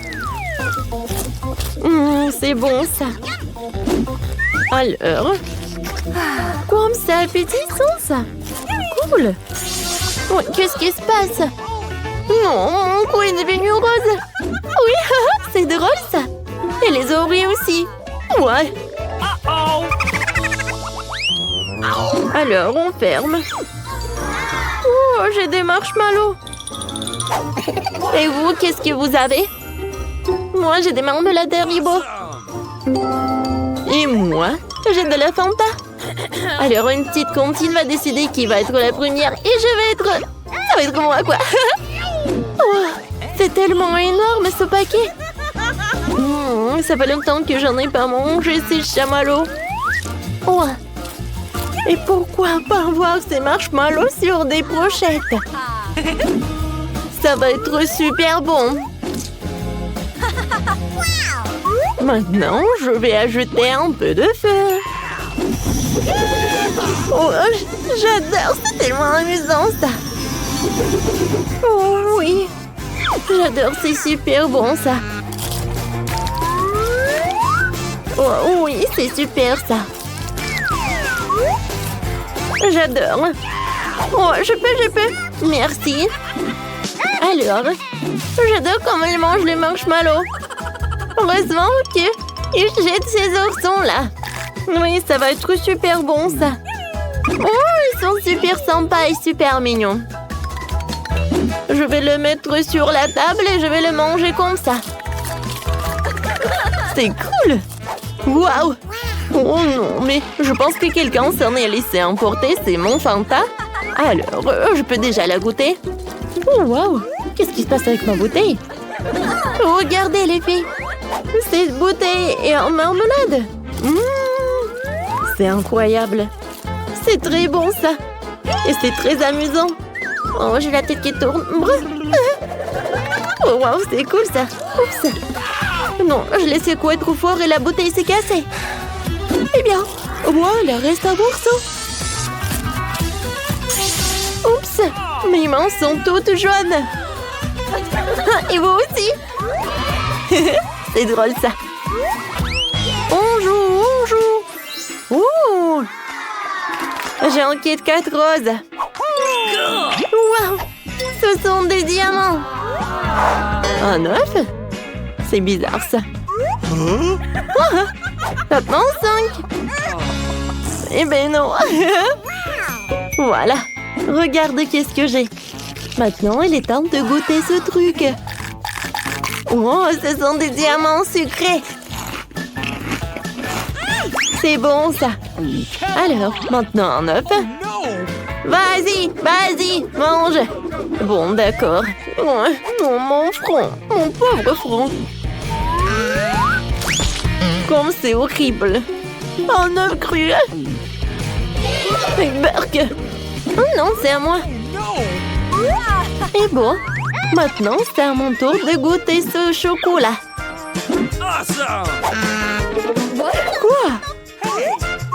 C'est bon, ça. Alors, comme c'est appétissant, ça. Cool. Oh, qu'est-ce qui se passe? Non, mon cou est devenu rose. Oui, c'est drôle, ça. Et les oreilles aussi. Ouais. Alors, on ferme. Oh, j'ai des marshmallows. Et vous, qu'est-ce que vous avez? Moi, j'ai des marmelades Haribo. Et moi, j'ai de la Fanta. Alors, une petite comptine va décider qui va être la première. Et je vais être... Ça va être moi, quoi. Oh, c'est tellement énorme, ce paquet. Ça fait longtemps que j'en ai pas mangé, ces chamallows. Oh. Et pourquoi pas voir ces marshmallows sur des brochettes? Ça va être super bon. Maintenant, je vais ajouter un peu de feu. Oh, j'adore, c'est tellement amusant, ça. Oh oui, j'adore, c'est super bon, ça. Oh oui, c'est super, ça. J'adore. Oh, je peux. Merci. Alors, j'adore comment elle mange les marshmallows. Heureusement que Il jette ces oursons-là. Oui, ça va être super bon, ça. Oh, ils sont super sympas et super mignons. Je vais le mettre sur la table et je vais le manger comme ça. C'est cool. Waouh. Oh non, mais je pense que quelqu'un s'en est laissé emporter. C'est mon Fanta. Alors, je peux déjà la goûter. Oh, waouh. Qu'est-ce qui se passe avec ma bouteille? Regardez les filles. Cette bouteille est en marmelade. C'est incroyable. C'est très bon ça. Et c'est très amusant. Oh, j'ai la tête qui tourne. Oh, waouh, c'est cool ça. Oups. Non, je l'ai secoué trop fort et la bouteille s'est cassée. Eh bien, wow, il reste un morceau. Oups, mes mains sont toutes jaunes. Et vous aussi. C'est drôle ça. On joue. Oh, j'ai un Kit Kat rose. Waouh, ce sont des diamants. Un œuf? C'est bizarre ça. Maintenant 5. Eh ben non. Voilà. Regarde qu'est-ce que j'ai. Maintenant, il est temps de goûter ce truc. Oh, ce sont des diamants sucrés. C'est bon ça. Alors, maintenant un œuf. Vas-y, mange. Bon, d'accord. Oh, mon front, mon pauvre front. Comme c'est horrible. Un œuf cru. Burk. Oh non, c'est à moi. Et bon, maintenant c'est à mon tour de goûter ce chocolat. Quoi?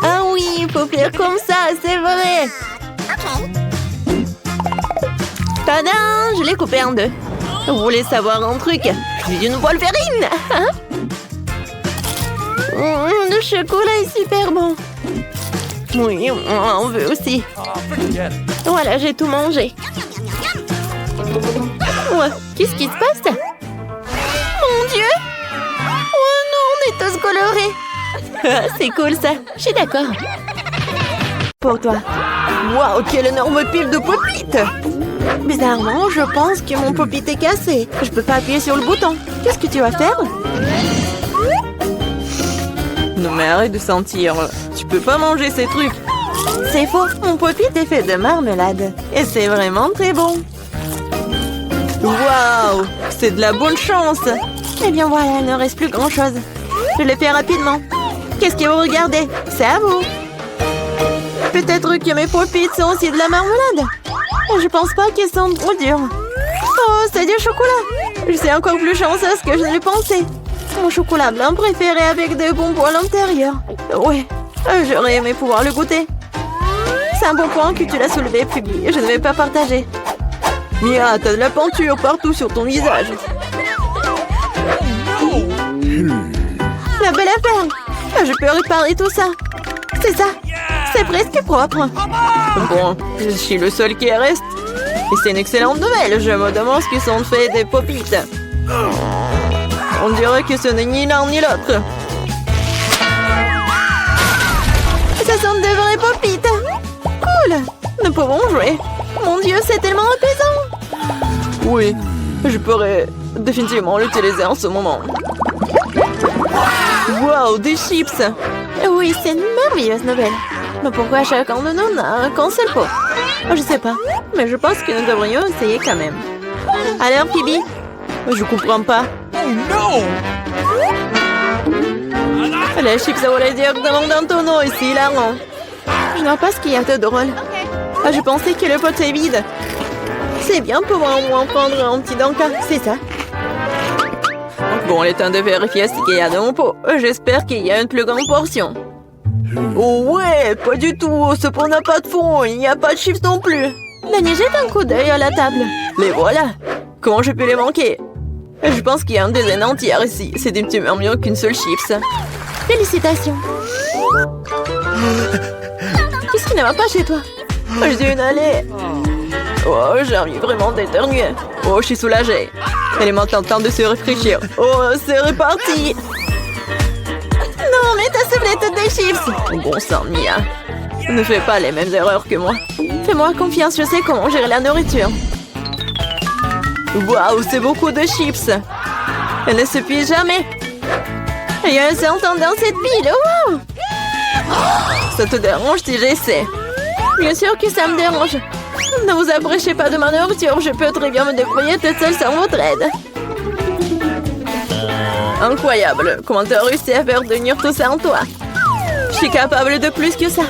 Ah oui, il faut faire comme ça, c'est vrai. Tadam, je l'ai coupé en deux. Vous voulez savoir un truc? Je suis une Wolverine. Le chocolat est super bon. Oui, on en veut aussi. Voilà, j'ai tout mangé. Ouais, qu'est-ce qui se passe? Mon Dieu! Oh non, on est tous colorés. C'est cool ça, je suis d'accord. Pour toi. Waouh, quelle énorme pile de pop-it! Bizarrement, je pense que mon pop-it est cassé. Je peux pas appuyer sur le bouton. Qu'est-ce que tu vas faire? Non mais arrête de sentir. Tu peux pas manger ces trucs. C'est faux, mon pop-it est fait de marmelade. Et c'est vraiment très bon. Waouh, c'est de la bonne chance. Eh bien voilà, il ne reste plus grand-chose. Je le fais rapidement. Qu'est-ce que vous regardez? C'est à vous. Peut-être que mes pop-it sont aussi de la marmelade. Je pense pas qu'ils sont trop durs. Oh, c'est du chocolat. Je suis encore plus chanceuse que je ne le pensais. Mon chocolat blanc préféré avec des bonbons à l'intérieur. Ouais, j'aurais aimé pouvoir le goûter. C'est un bon point que tu l'as soulevé, Phoebe. Je ne vais pas partager. Mia, t'as de la peinture partout sur ton visage. La belle affaire. Je peux réparer tout ça. C'est ça. C'est presque propre. Bon, je suis le seul qui reste. Et c'est une excellente nouvelle. Je me demande ce qu'ils sont faits des pop-it. On dirait que ce n'est ni l'un ni l'autre. Ce sont de vrais pop-it. Cool. Nous pouvons jouer. Mon Dieu, c'est tellement apaisant. Oui, je pourrais définitivement l'utiliser en ce moment. Wow, des chips. Oui, c'est une merveilleuse nouvelle. Mais pourquoi chacun de nous n'a qu'un seul pot? Je sais pas, mais je pense que nous devrions essayer quand même. Alors, Phoebe? Je comprends pas. Oh no! Les chips à voler directement dans ton eau, c'est hilarant. Je ne vois pas ce qu'il y a de drôle. Je pensais que le pot est vide. C'est bien pour au moins prendre un petit danka, c'est ça. Bon, il est temps de vérifier ce qu'il y a dans mon pot. J'espère qu'il y a une plus grande portion. Oh ouais, pas du tout. Ce pot n'a pas de fond. Il n'y a pas de chips non plus. Dani, jette un coup d'œil à la table. Les voilà. Comment je peux les manquer? Je pense qu'il y a une dizaine entière ici. C'est infiniment mieux qu'une seule chips. Félicitations. Qu'est-ce qui ne va pas chez toi? J'ai une allée. Oh, j'arrive vraiment d'éternuer. Oh, je suis soulagée. Elle est maintenant temps de se réfléchir. Oh, c'est reparti. toutes des chips. Bon sang, Mia. Ne fais pas les mêmes erreurs que moi. Fais-moi confiance, je sais comment gérer la nourriture. Waouh, c'est beaucoup de chips. Elle ne se plie jamais. Il y a un serpent dans cette pile. Wow. Ça te dérange si j'essaie? Bien sûr que ça me dérange. Ne vous approchez pas de ma nourriture. Je peux très bien me débrouiller toute seule sans votre aide. Incroyable. Comment tu as réussi à faire tenir tout ça en toi? Je suis capable de plus que ça.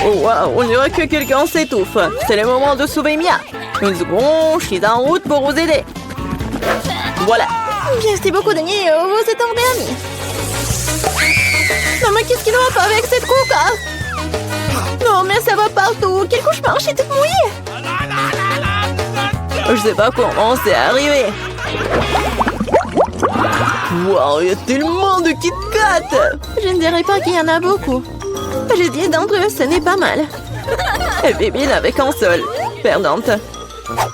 Oh waouh, on dirait que quelqu'un s'étouffe. C'est le moment de sauver Mia. Une seconde, je suis en route pour vous aider. Voilà. Merci beaucoup, Dani. Vous êtes un vrai ami. Non, mais qu'est-ce qui ne va pas avec cette coca? Non, mais ça va partout. Quel cauchemar, je suis toute mouillée. Je sais pas comment c'est arrivé. Wow, il y a tellement de Kit Kat. Je ne dirais pas qu'il y en a beaucoup. J'ai 10 d'entre eux, ce n'est pas mal. Et Bébine avec un seul. Perdante.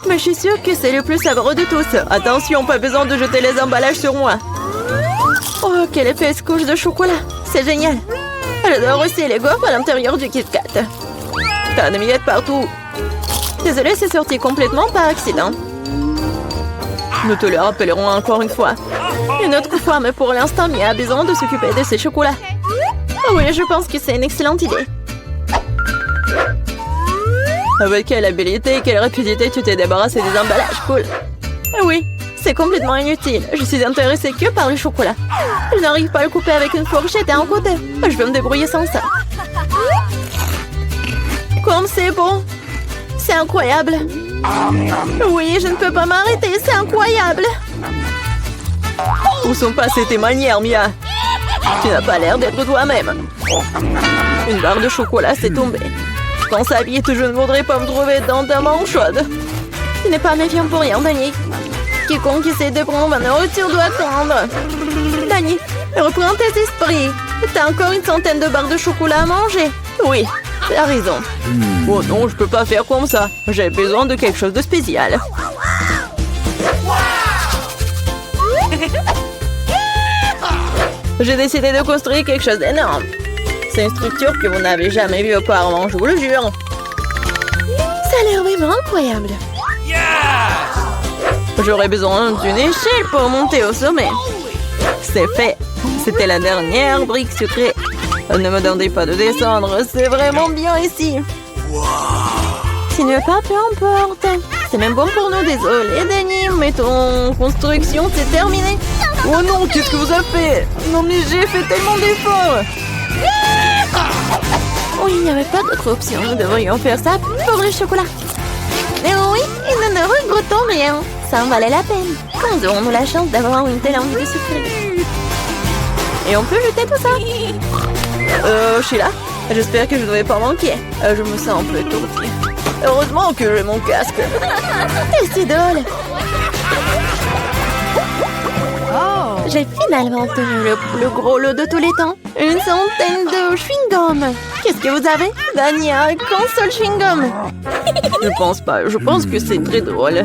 Mais je suis sûre que c'est le plus savoureux de tous. Attention, pas besoin de jeter les emballages sur moi. Oh, quelle épaisse couche de chocolat. C'est génial. J'adore aussi les gaufres à l'intérieur du Kit Kat. T'as des miettes partout. Désolée, c'est sorti complètement par accident. Nous te le rappellerons encore une fois. Une autre fois, mais pour l'instant, Mia a besoin de s'occuper de ses chocolats. Oh oui, je pense que c'est une excellente idée. Avec quelle habilité et quelle rapidité tu t'es débarrassé des emballages, cool. Oui, c'est complètement inutile. Je suis intéressée que par le chocolat. Je n'arrive pas à le couper avec une fourchette et un côté. Je vais me débrouiller sans ça. Comme c'est bon. C'est incroyable. Oui, je ne peux pas m'arrêter, c'est incroyable. Où sont passées tes manières, Mia? Tu n'as pas l'air d'être toi-même. Une barre de chocolat s'est tombée. Quand ça vite, je ne voudrais pas me trouver dans ta main chaude. Tu n'es pas méfiant pour rien, Dani. Quiconque essaie de prendre ma nourriture doit attendre. Dani, reprends tes esprits. T'as encore une centaine de barres de chocolat à manger. Oui, t'as raison. Oh non, je peux pas faire comme ça. J'ai besoin de quelque chose de spécial. J'ai décidé de construire quelque chose d'énorme. C'est une structure que vous n'avez jamais vue auparavant, je vous le jure. Ça a l'air vraiment incroyable. J'aurais besoin d'une échelle pour monter au sommet. C'est fait. C'était la dernière brique sucrée. Ne me demandez pas de descendre, c'est vraiment bien ici. Tu ne veux pas, peu importe. C'est même bon pour nous, désolé, Dani, mais ton construction, c'est terminé. Oh non, qu'est-ce que vous avez fait? Non mais j'ai fait tellement d'efforts. Oui, il n'y avait pas d'autre option. Nous devrions faire ça pour le chocolat. Mais oui, et nous ne regrettons rien. Ça en valait la peine. Quand aurons-nous la chance d'avoir une telle envie de sucrerie? Et on peut jeter tout ça. Je suis là. J'espère que je ne devais pas manquer. Je me sens un peu étourdie. Heureusement que j'ai mon casque. C'est drôle. J'ai finalement obtenu le plus gros lot de tous les temps. Une centaine de chewing-gum. Qu'est-ce que vous avez? Dani a un seul chewing-gum. Je pense pas. Je pense que c'est très drôle.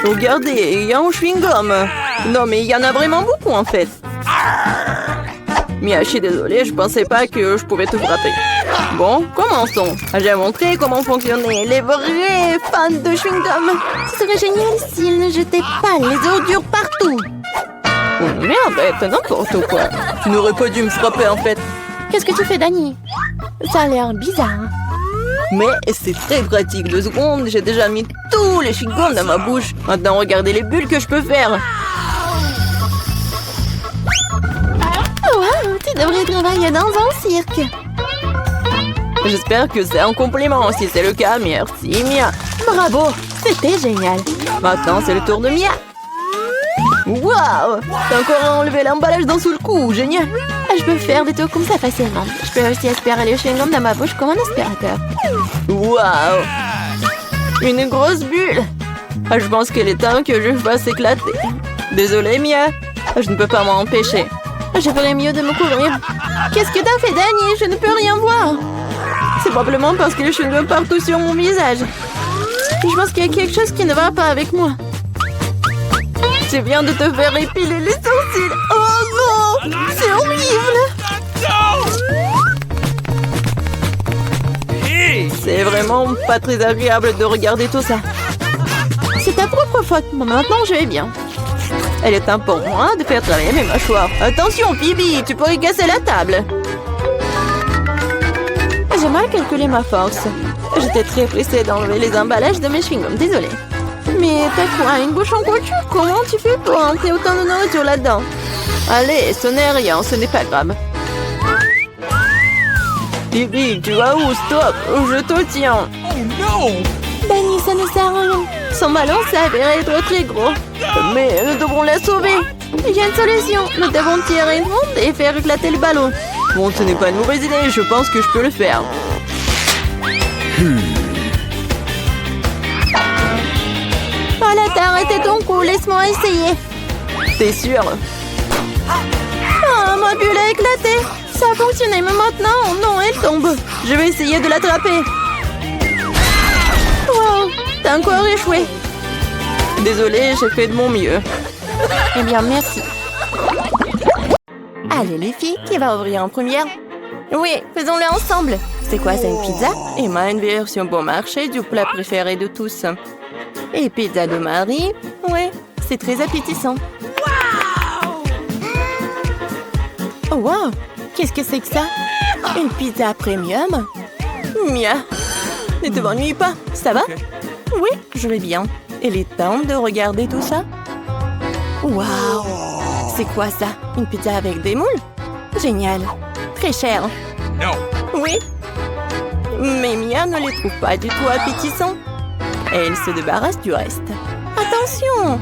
Regardez, il y a un chewing-gum. Non, mais il y en a vraiment beaucoup en fait. Mia, je suis désolée, je pensais pas que je pouvais te frapper. Bon, commençons. J'ai montré comment fonctionnaient les vrais fans de chewing-gum. Ce serait génial s'ils ne jetaient pas les ordures partout. Oh merde, n'importe quoi. Tu n'aurais pas dû me frapper en fait. Qu'est-ce que tu fais, Dani? Ça a l'air bizarre. Mais c'est très pratique. 2 secondes, j'ai déjà mis tous les chewing-gums dans ma bouche. Maintenant, regardez les bulles que je peux faire. Wow, tu devrais travailler dans un cirque. J'espère que c'est un compliment. Si c'est le cas, merci, Mia. Bravo, c'était génial. Maintenant, c'est le tour de Mia. Waouh, t'as encore enlevé l'emballage d'un seul coup. Génial. Je peux faire des tours comme ça facilement. Je peux aussi aspirer les chewing-gums dans ma bouche comme un aspirateur. Waouh, une grosse bulle. Je pense qu'il est temps que je fasse éclater. Désolée, Mia. Je ne peux pas m'en empêcher. Je ferais mieux de me couvrir. Qu'est-ce que t'as fait, Dani? Je ne peux rien voir. C'est probablement parce que les chewing-gums partout sur mon visage. Je pense qu'il y a quelque chose qui ne va pas avec moi. Tu viens de te faire épiler les sourcils. Oh non, c'est horrible. C'est vraiment pas très agréable de regarder tout ça. C'est ta propre faute. Maintenant, je vais bien. Elle est temps pour moi de faire travailler mes mâchoires. Attention, Phoebe, tu pourrais casser la table. J'ai mal calculé ma force. J'étais très pressée d'enlever les emballages de mes chewing-gums. Désolée. Mais t'as quoi, une bouche en couture? Comment tu fais pour rentrer autant de nourriture là-dedans? Allez, ce n'est rien, ce n'est pas grave. Phoebe, tu vas où? Stop, je te tiens. Oh no! Benny, ça ne sert à rien. Son ballon s'avère être très gros. Mais nous devrons la sauver. Il y a une solution. Nous devons tirer une ronde et faire éclater le ballon. Bon, ce n'est pas une mauvaise idée. Je pense que je peux le faire. Voilà, t'as arrêté ton coup. Laisse-moi essayer. T'es sûr? Ah, ma bulle a éclaté. Ça a fonctionné, mais maintenant, non, elle tombe. Je vais essayer de l'attraper. Wow, t'as encore échoué. Désolée, j'ai fait de mon mieux. Eh bien, merci. Allez, les filles, qui va ouvrir en première? Oui, faisons-le ensemble. C'est quoi, c'est une pizza? Emma a une version bon marché du plat préféré de tous. Et pizza de Marie? Oui, c'est très appétissant. Oh, wow! Qu'est-ce que c'est que ça? Une pizza premium? Mia! Ne te m'ennuie pas, ça va? Okay. Oui, je vais bien. Il est temps de regarder tout ça. Waouh! C'est quoi ça? Une pizza avec des moules? Génial! Très cher. No. Oui. Mais Mia ne les trouve pas du tout appétissants. Elle se débarrasse du reste. Attention!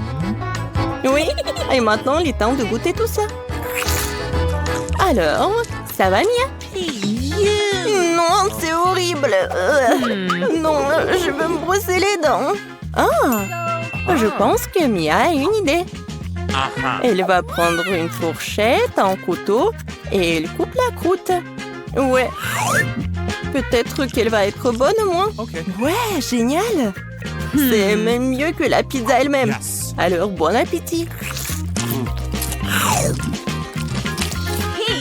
Oui, et maintenant il est temps de goûter tout ça. Alors, ça va Mia? Non, c'est horrible. Non, je veux me brosser les dents. Ah, je pense que Mia a une idée. Elle va prendre une fourchette, un couteau et elle coupe la croûte. Ouais. Peut-être qu'elle va être bonne au moins. Okay. Ouais, génial. C'est même mieux que la pizza elle-même. Yes. Alors, bon appétit.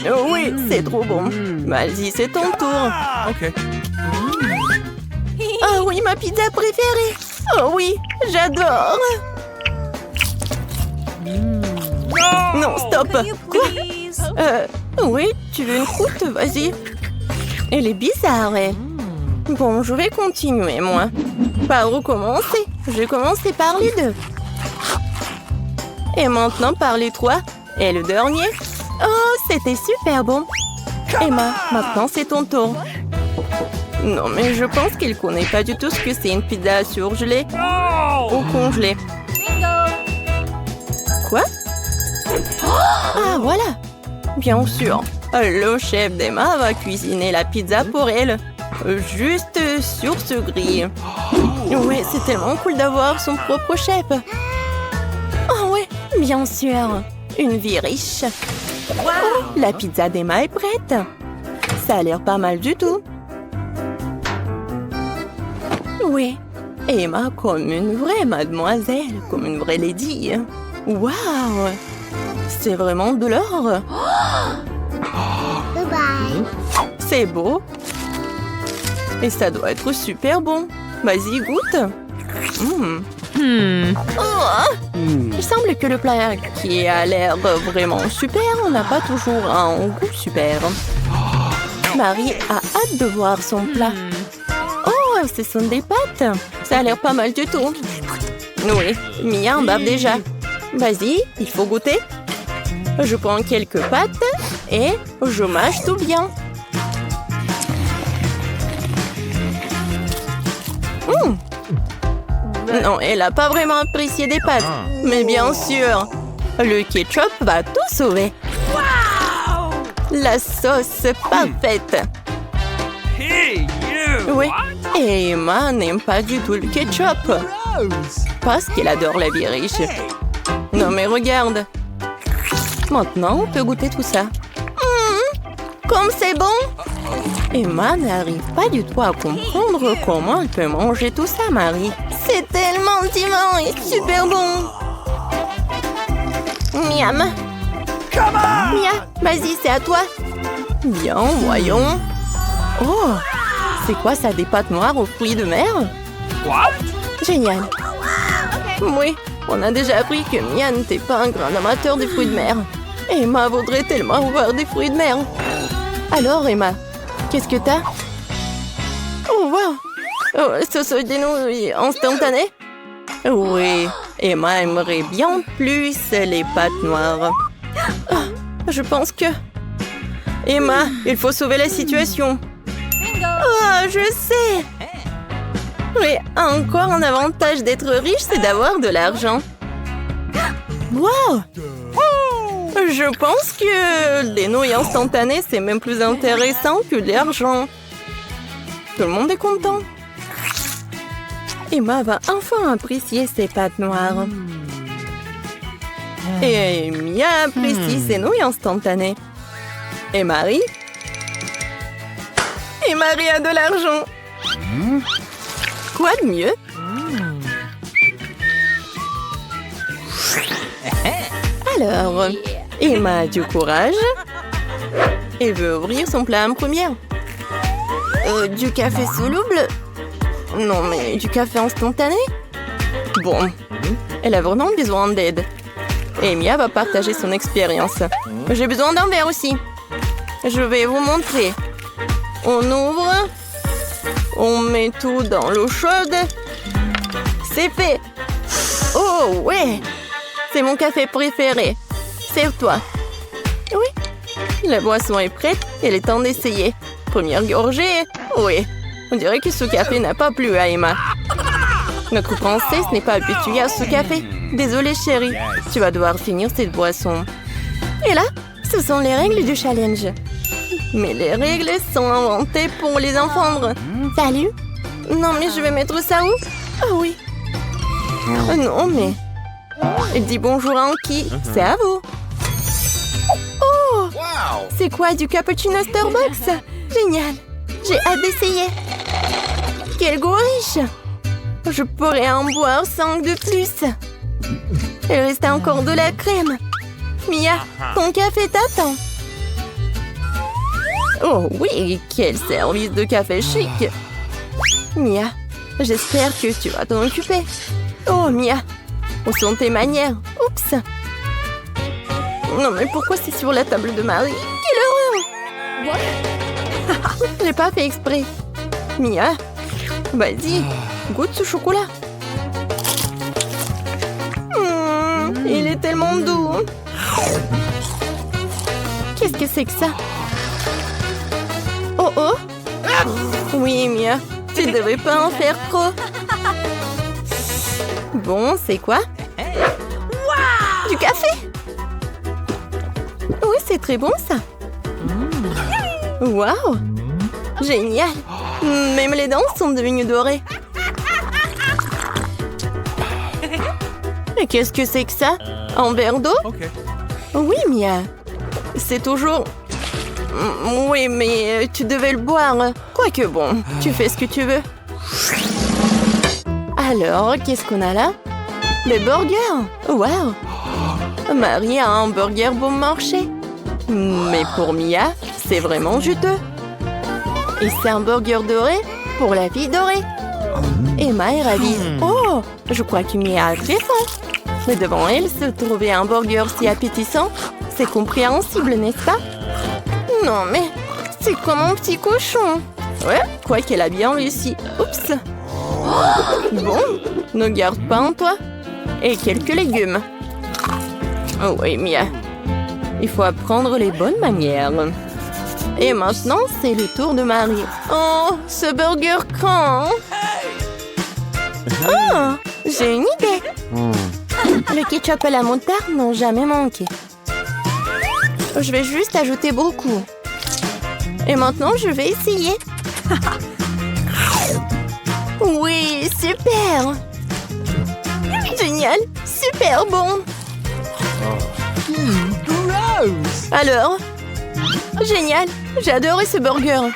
Oh oui, c'est trop bon. Vas-y, c'est ton tour. Okay. Oh oui, ma pizza préférée. Oh oui, j'adore. Non, stop. Quoi? Oui, tu veux une croûte? Vas-y. Elle est bizarre, elle. Bon, je vais continuer, moi. Par où commencer? Je vais commencer par les deux. Et maintenant par les trois. Et le dernier? Oh, c'était super bon. Emma, maintenant c'est ton tour. Non, mais je pense qu'elle connaît pas du tout ce que c'est une pizza surgelée ou congelée. Quoi? Ah, voilà. Bien sûr. Le chef d'Emma va cuisiner la pizza pour elle. Juste sur ce grill. Oui, c'est tellement cool d'avoir son propre chef. Oh oui, bien sûr. Une vie riche. Oh, la pizza d'Emma est prête. Ça a l'air pas mal du tout. Oui, Emma comme une vraie mademoiselle, comme une vraie lady. Waouh! C'est vraiment de l'or. C'est beau. Et ça doit être super bon. Vas-y, goûte. Oh, il semble que le plat qui a l'air vraiment super n'a pas toujours un goût super. Marie a hâte de voir son plat. Oh, ce sont des pâtes. Ça a l'air pas mal du tout. Oui, Mia en bave déjà. Vas-y, il faut goûter. Je prends quelques pâtes et je mâche tout bien. Non, elle n'a pas vraiment apprécié des pâtes. Mais bien sûr, le ketchup va tout sauver. La sauce parfaite. Hey, you! Oui, et Emma n'aime pas du tout le ketchup. Parce qu'elle adore la vie riche. Non mais regarde. Maintenant, on peut goûter tout ça. Comme c'est bon! Emma n'arrive pas du tout à comprendre comment elle peut manger tout ça, Marie. C'est tellement divin et super bon! Miam! Mia, vas-y, c'est à toi! Bien, voyons. Oh, C'est quoi ça, des pâtes noires aux fruits de mer? What? Génial. Oui, on a déjà appris que Mia n'était pas un grand amateur des fruits de mer. Emma voudrait tellement voir des fruits de mer. Alors, Emma, qu'est-ce que t'as? Oh, wow! Oh, ce sont des nouilles instantanées? Oui, Emma aimerait bien plus les pâtes noires. Ah, je pense que... Emma, il faut sauver la situation. Oh, je sais! Oui, encore un avantage d'être riche, c'est d'avoir de l'argent. Wow! Je pense que les nouilles instantanées, c'est même plus intéressant que l'argent. Tout le monde est content. Emma va enfin apprécier ses pâtes noires. Et Mia apprécie ses nouilles instantanées. Et Marie? Et Marie a de l'argent. Quoi de mieux? Alors, Emma a du courage et veut ouvrir son plat en première. Du café soluble? Non, mais du café instantané? Bon, elle a vraiment besoin d'aide. Et Mia va partager son expérience. J'ai besoin d'un verre aussi. Je vais vous montrer. On ouvre. On met tout dans l'eau chaude. C'est fait. Oh, ouais. C'est mon café préféré. Serve-toi. Oui. La boisson est prête. Il est temps d'essayer. Première gorgée. Oui. On dirait que ce café n'a pas plu à Emma. Notre princesse n'est pas habituée à ce café. Désolée, chérie. Tu vas devoir finir cette boisson. Et là, ce sont les règles du challenge. Mais les règles sont inventées pour les enfants. Salut. Non, mais je vais mettre ça où? Ah oui. Non, mais... Elle dit bonjour à Anki. C'est à vous. Oh! C'est quoi, du cappuccino Starbucks? Génial. J'ai hâte d'essayer. Quel goût riche. Je pourrais en boire 5 de plus. Il reste encore de la crème. Mia, ton café t'attend. Oh oui, quel service de café chic. Mia, j'espère que tu vas t'en occuper. Oh Mia, où sont tes manières? Oups. Non mais pourquoi c'est sur la table de Marie? Quelle horreur. J'ai pas fait exprès. Mia, vas-y, goûte ce chocolat. Il est tellement doux. Qu'est-ce que c'est que ça? Oh oh. Oui, Mia, tu devais pas en faire trop. Bon, c'est quoi? Du café? Oui, c'est très bon ça. Waouh! Génial! Même les dents sont devenues dorées. Et qu'est-ce que c'est que ça? Un verre d'eau? Oui, Mia. C'est toujours... Oui, mais tu devais le boire. Quoique bon, tu fais ce que tu veux. Alors, qu'est-ce qu'on a là? Des burgers! Waouh! Marie a un burger bon marché. Mais pour Mia, c'est vraiment juteux. Et c'est un burger doré pour la fille dorée. Emma est ravie. Oh, je crois que Mia a très faim. Mais devant elle se trouvait un burger si appétissant. C'est compréhensible, n'est-ce pas? Non, mais c'est comme un petit cochon. Ouais, quoi qu'elle a bien réussi. Oups. Bon, ne garde pas en toi. Et quelques légumes. Oh oui, Mia. Il faut apprendre les bonnes manières. Et maintenant, c'est le tour de Marie. Oh, ce burger craint. Oh, j'ai une idée. Le ketchup et la moutarde n'ont jamais manqué. Je vais juste ajouter beaucoup. Et maintenant, je vais essayer. Oui, super. Génial, super bon. Alors? Génial, j'ai adoré ce burger.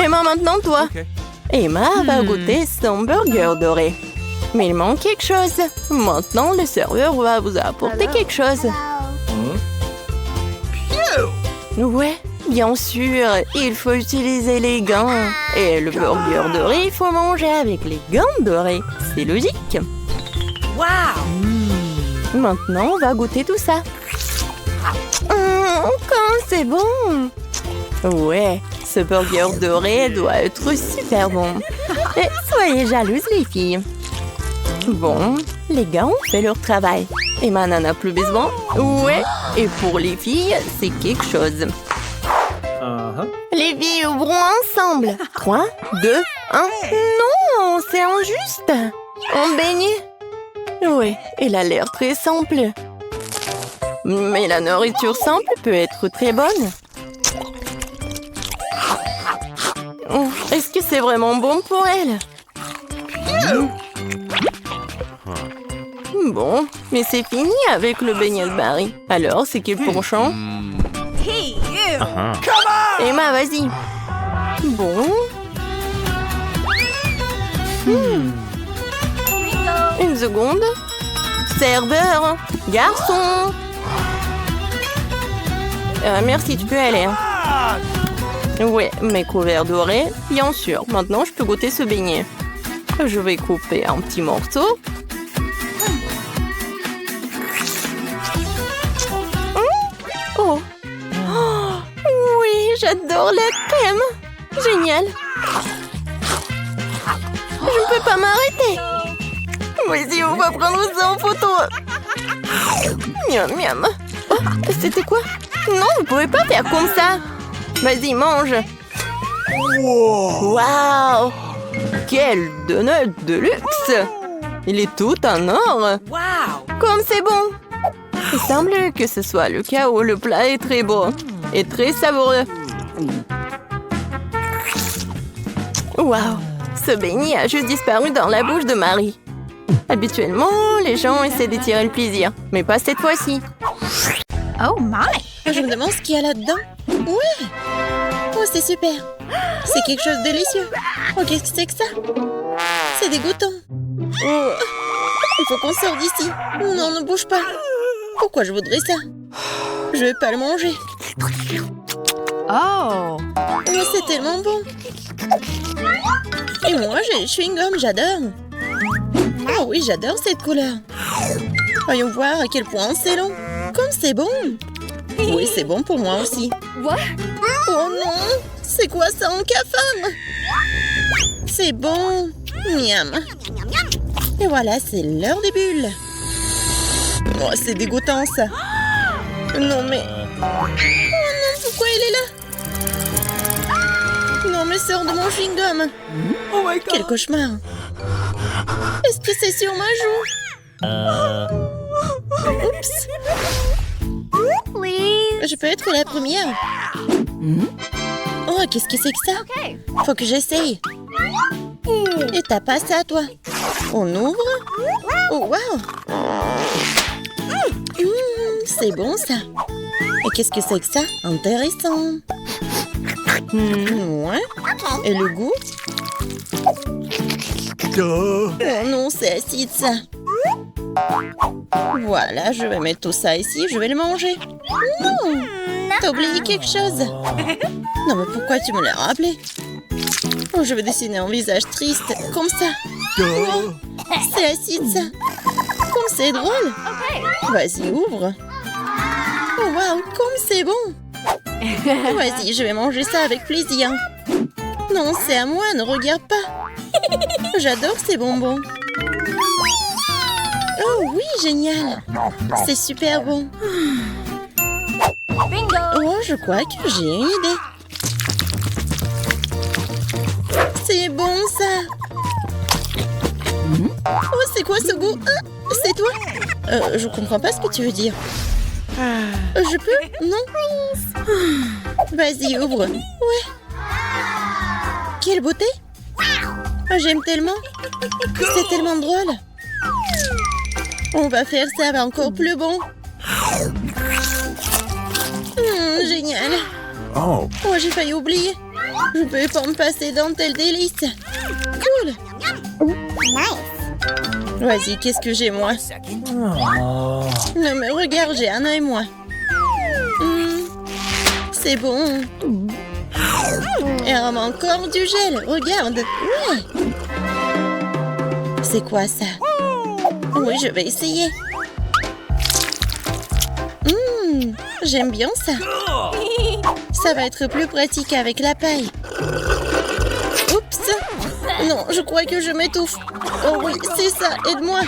Emma, maintenant toi. Emma va goûter son burger doré. Mais il manque quelque chose. Maintenant, le serveur va vous apporter quelque chose. Ouais, Bien sûr, il faut utiliser les gants. Et le burger doré, il faut manger avec les gants dorés. C'est logique. Wow! Maintenant, on va goûter tout ça. Comme c'est bon! Ouais, ce burger doré doit être super bon. Et soyez jalouses, les filles. Bon, les gars ont fait leur travail. Et maintenant, n'a plus besoin. Ouais, et pour les filles, c'est quelque chose. Les filles ouvrons ensemble. 3, 2, 1. Non, c'est injuste. On baigne. Oui, elle a l'air très simple. Mais la nourriture simple peut être très bonne. Est-ce que c'est vraiment bon pour elle? Bon, mais c'est fini avec le beignet de Marie. Alors, c'est quel penchant? Hey, you! Emma, vas-y. Bon. Une seconde. Serveur, garçon. Merci, tu peux aller. Ouais, mes couverts dorés, bien sûr. Maintenant, je peux goûter ce beignet. Je vais couper un petit morceau. Oh. Oui, j'adore la crème. Génial. Je ne peux pas m'arrêter. Vas-y, on va prendre ça en photo. Miam, miam. Oh, c'était quoi? Non, vous pouvez pas faire comme ça. Vas-y, mange. Waouh! Quel donut de luxe! Il est tout en or. Wow! Comme c'est bon. Il semble que ce soit le cas où le plat est très beau et très savoureux. Waouh! Ce beignet a juste disparu dans la bouche de Marie. Habituellement, les gens essaient de tirer le plaisir, mais pas cette fois-ci. Oh my! Je me demande ce qu'il y a là-dedans. Ouais! Oh, c'est super! C'est quelque chose de délicieux. Oh, qu'est-ce que c'est que ça? C'est dégoûtant. Oh, il faut qu'on sorte d'ici. Non, ne bouge pas. Pourquoi je voudrais ça? Je vais pas le manger. Oh! Mais c'est tellement bon. Et moi, j'ai le chewing-gum, j'adore. Oh oui, j'adore cette couleur. Voyons voir à quel point c'est long. Comme c'est bon. Oui, c'est bon pour moi aussi. What? Oh non! C'est quoi ça en cafard? C'est bon. Miam. Et voilà, c'est l'heure des bulles. Oh, c'est dégoûtant ça. Non mais... Oh non, pourquoi il est là? Non mais sors de mon chewing-gum. Oh my god! Quel cauchemar. Est-ce que c'est sur ma joue? Oups. Please! Je peux être la première? Oh, qu'est-ce que c'est que ça? Faut que j'essaye. Et t'as pas ça, toi? On ouvre? Oh, wow! C'est bon, ça. Et qu'est-ce que c'est que ça? Intéressant. Ouais. Et le goût? Oh non, c'est acide, ça. Voilà, je vais mettre tout ça ici, je vais le manger. Non! T'as oublié quelque chose? Non, mais pourquoi tu me l'as rappelé? Oh, je vais dessiner un visage triste, comme ça. Oh, c'est acide, ça. Comme c'est drôle. Vas-y, ouvre. Oh, waouh, comme c'est bon. Vas-y, je vais manger ça avec plaisir. Non, c'est à moi, ne regarde pas. J'adore ces bonbons. Oh oui, génial. C'est super bon. Bingo! Oh, je crois que j'ai une idée. C'est bon, ça. Oh, c'est quoi ce goût? Ah, c'est toi? Je comprends pas ce que tu veux dire. Je peux? Non? Vas-y, ouvre. Ouais. Quelle beauté! Oh, j'aime tellement. C'est tellement drôle. On va faire ça encore plus bon. Génial. Oh, j'ai failli oublier. Je peux pas me passer d'un tel délice. Cool. Vas-y, qu'est-ce que j'ai, moi? Non, mais regarde, j'ai un œil, moi. c'est bon. Et encore du gel, regarde. Ouais. C'est quoi ça? Oui, je vais essayer. J'aime bien ça. Ça va être plus pratique avec la paille. Oups. Non, je crois que je m'étouffe. Oh oui, c'est ça, aide-moi.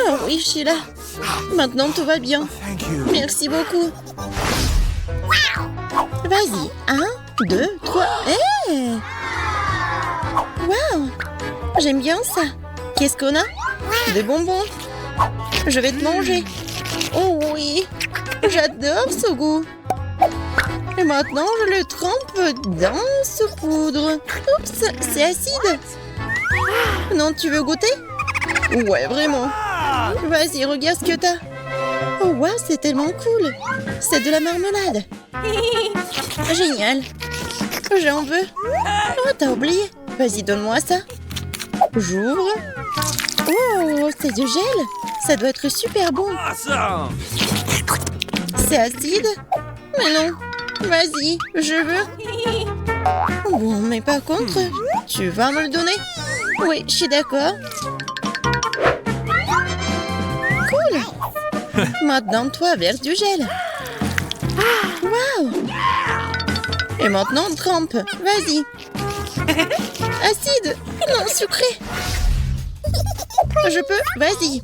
Oh oui, je suis là. Maintenant, tout va bien. Merci beaucoup. Vas-y. 1, 2, 3. Hey! Waouh! J'aime bien ça. Qu'est-ce qu'on a? Des bonbons. Je vais te manger. Oh oui! J'adore ce goût. Et maintenant, je le trempe dans ce poudre. Oups, c'est acide. Non, tu veux goûter? Ouais, vraiment. Vas-y, regarde ce que t'as. Oh, wow, c'est tellement cool. C'est de la marmelade. Génial. J'en veux. Oh, t'as oublié. Vas-y, donne-moi ça. J'ouvre. Oh, c'est du gel. Ça doit être super bon. Awesome. C'est acide? Mais non. Vas-y, je veux. Bon, mais par contre, tu vas me le donner? Oui, je suis d'accord. Cool. Maintenant, toi, verse du gel. Waouh. Et maintenant, trempe. Vas-y. Acide. Non, sucré. Je peux. Vas-y.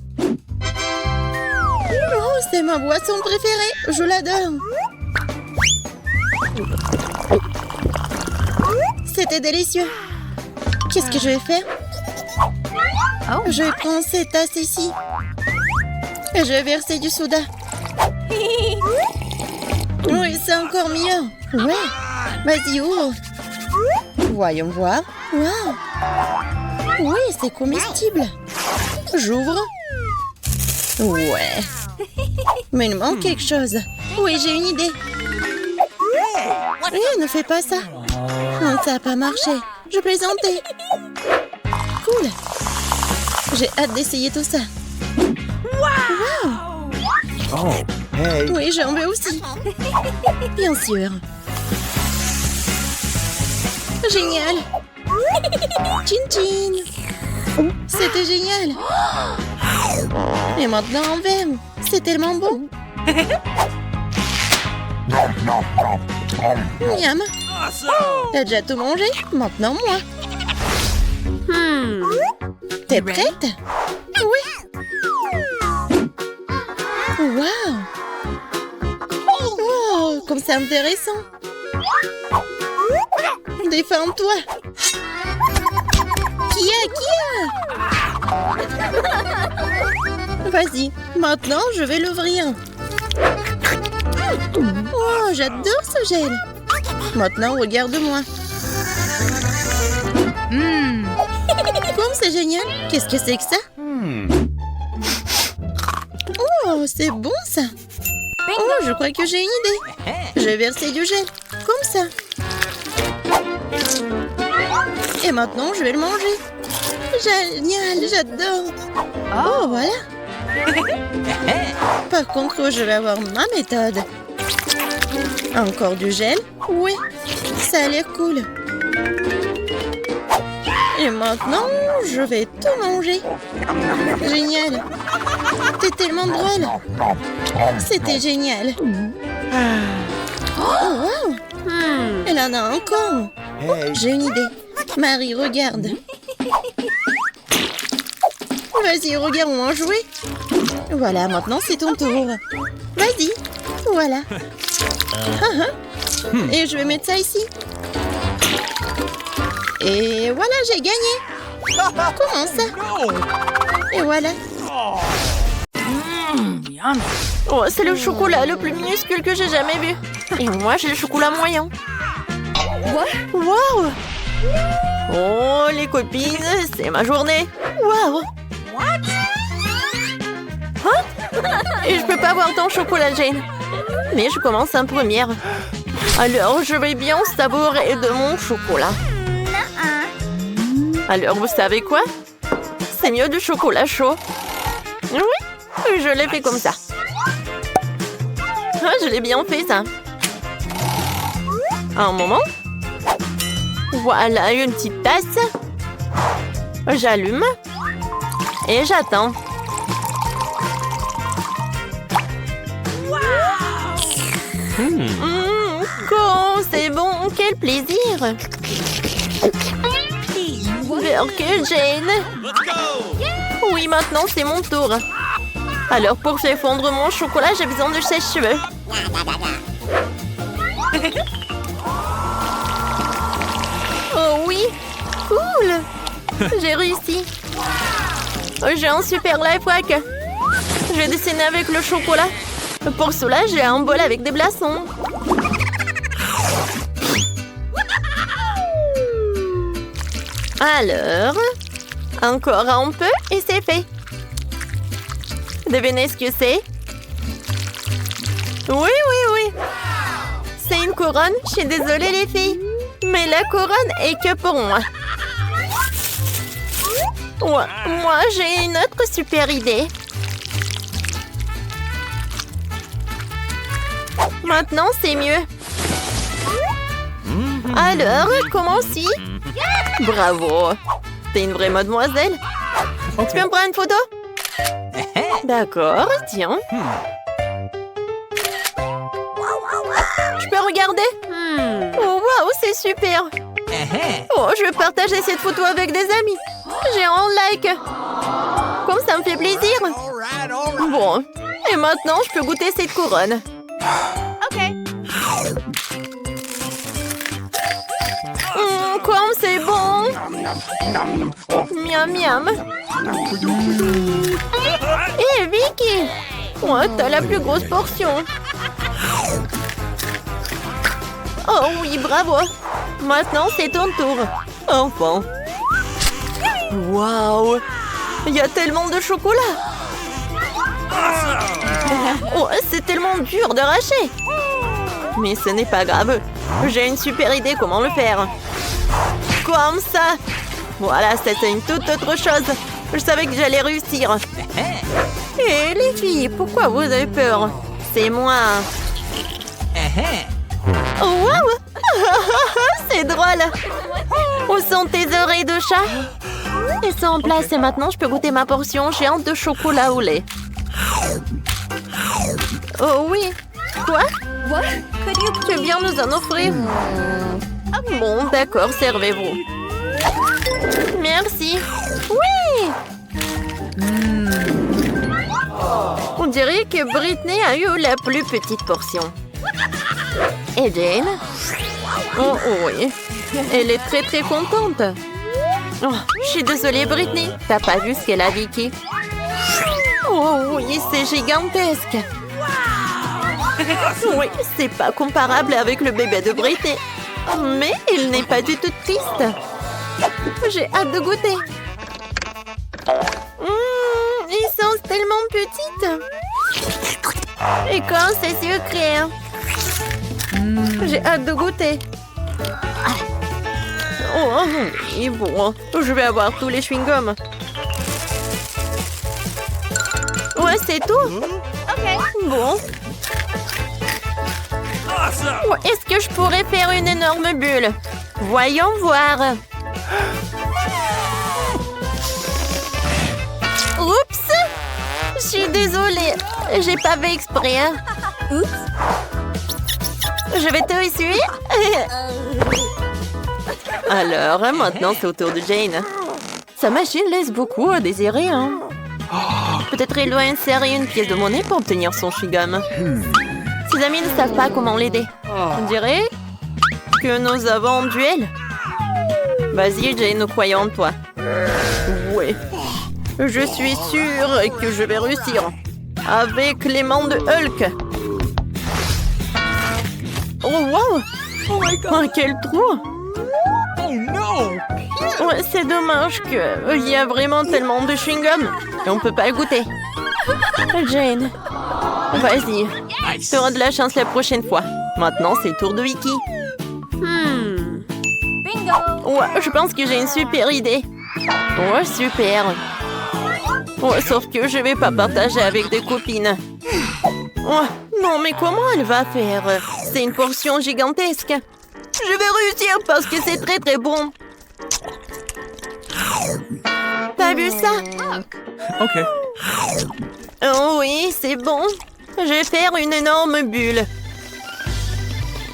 Oh, c'est ma boisson préférée. Je l'adore. C'était délicieux. Qu'est-ce que je vais faire? Je vais prendre cette tasse ici. Et je vais verser du soda. Oui, c'est encore mieux. Ouais. Vas-y, ouvre. Voyons voir. Waouh. Oui, c'est comestible. J'ouvre. Ouais. Mais il manque quelque chose. Oui, j'ai une idée. Ne fais pas ça. Non, ça n'a pas marché. Je plaisantais. Cool. J'ai hâte d'essayer tout ça. Wow. Oh, hey. Oui, j'en veux aussi. Bien sûr. Génial. Tchin tchin. C'était génial. Et maintenant en verre. C'est tellement bon. Miam. Awesome. T'as déjà tout mangé? Maintenant moi. T'es prête? Oui. Wow. Oh, comme c'est intéressant. Défends-toi. Kia. Vas-y, maintenant je vais l'ouvrir. Oh, j'adore ce gel. Maintenant, regarde-moi. Comme c'est génial. Qu'est-ce que c'est que ça? Oh, c'est bon ça. Oh, je crois que j'ai une idée. Je vais verser du gel. Comme ça. Et maintenant, je vais le manger. Génial, j'adore. Oh, voilà. Par contre, je vais avoir ma méthode. Encore du gel? Oui, ça a l'air cool. Et maintenant, je vais tout manger. Génial. T'es tellement drôle. C'était génial. Oh, wow. Elle en a encore. J'ai une idée. Marie, regarde. Vas-y, regarde, on va jouer. Voilà, maintenant c'est ton tour. Vas-y. Voilà. Et je vais mettre ça ici. Et voilà, j'ai gagné. Comment ça? Et voilà. Oh, c'est le chocolat le plus minuscule que j'ai jamais vu. Et moi, j'ai le chocolat moyen. Waouh! Oh, les copines, c'est ma journée. Waouh! Et je peux pas avoir tant de chocolat, Jane. Mais je commence en première. Alors, je vais bien savourer de mon chocolat. Alors, vous savez quoi? C'est mieux du chocolat chaud. Oui, je l'ai fait comme ça. Je l'ai bien fait, ça. Un moment. Voilà, une petite tasse. J'allume. Et j'attends. Quand c'est bon, quel plaisir. Burke, Jane. Oui, maintenant c'est mon tour. Alors pour faire fondre mon chocolat, j'ai besoin de sèche-cheveux. Oh oui, cool. J'ai réussi. J'ai un super life hack. Je vais dessiner avec le chocolat. Pour cela, j'ai un bol avec des glaçons. Alors, encore un peu et c'est fait. Devinez ce que c'est? Oui. C'est une couronne. Je suis désolée les filles. Mais la couronne est que pour moi. Ouais, moi, j'ai une autre super idée. Maintenant, c'est mieux. Alors, comment si? Bravo. T'es une vraie mademoiselle. Tu peux me prendre une photo? D'accord, tiens. Je peux regarder? Oh, waouh, c'est super. Oh, je vais partager cette photo avec des amis. J'ai un like. Comme ça me fait plaisir. Bon, et maintenant, je peux goûter cette couronne. OK. Comme c'est bon. Miam, miam. Hé, Vicky. Oh, t'as la plus grosse portion. Oh oui, bravo. Maintenant, c'est ton tour. Enfin. Waouh. Il y a tellement de chocolat. Oh, c'est tellement dur d'arracher. Mais ce n'est pas grave. J'ai une super idée comment le faire. Comme ça. Voilà, c'est une toute autre chose. Je savais que j'allais réussir. Hé, les filles, pourquoi vous avez peur? C'est moi. Oh, waouh. C'est drôle. Où sont tes oreilles de chat? Elles sont en place et maintenant je peux goûter ma portion géante de chocolat au lait. Oh oui. Quoi? Tu viens nous en offrir? Bon, d'accord, servez-vous. Merci. Oui. On dirait que Britney a eu la plus petite portion. Et Jane? Oh oui. Elle est très très contente. Oh, je suis désolée, Britney. T'as pas vu ce qu'elle a, Vicky? Oh oui, c'est gigantesque. Oui, c'est pas comparable avec le bébé de Britney. Mais il n'est pas du tout triste. J'ai hâte de goûter. Ils sont tellement petites. Et quand c'est sucré. J'ai hâte de goûter. Oh, et bon, je vais avoir tous les chewing-gums. Ouais, c'est tout. Bon. Est-ce que je pourrais faire une énorme bulle? Voyons voir. Oups! Je suis désolée. J'ai pas fait exprès. Hein. Oups. Je vais te essuyer. Alors, maintenant, c'est au tour de Jane. Sa machine laisse beaucoup à désirer. Hein. Peut-être il doit insérer une pièce de monnaie pour obtenir son chewing-gum. Ses amis ne savent pas comment l'aider. On dirait que nous avons un duel. Vas-y, Jane, nous croyons en toi. Oui. Je suis sûre que je vais réussir. Avec les mains de Hulk. Oh, wow! Oh, quel trou! Oh non! Ouais, c'est dommage qu'il y a vraiment tellement de chewing-gum. Et on peut pas le goûter. Jane, vas-y. Tu auras de la chance la prochaine fois. Maintenant, c'est le tour de Vicky. Ouais, je pense que j'ai une super idée. Ouais, super. Ouais, sauf que je vais pas partager avec des copines. Ouais, Bon, mais comment elle va faire? C'est une portion gigantesque. Je vais réussir parce que c'est très très bon. T'as vu ça? Okay. Oh oui, c'est bon. Je vais faire une énorme bulle.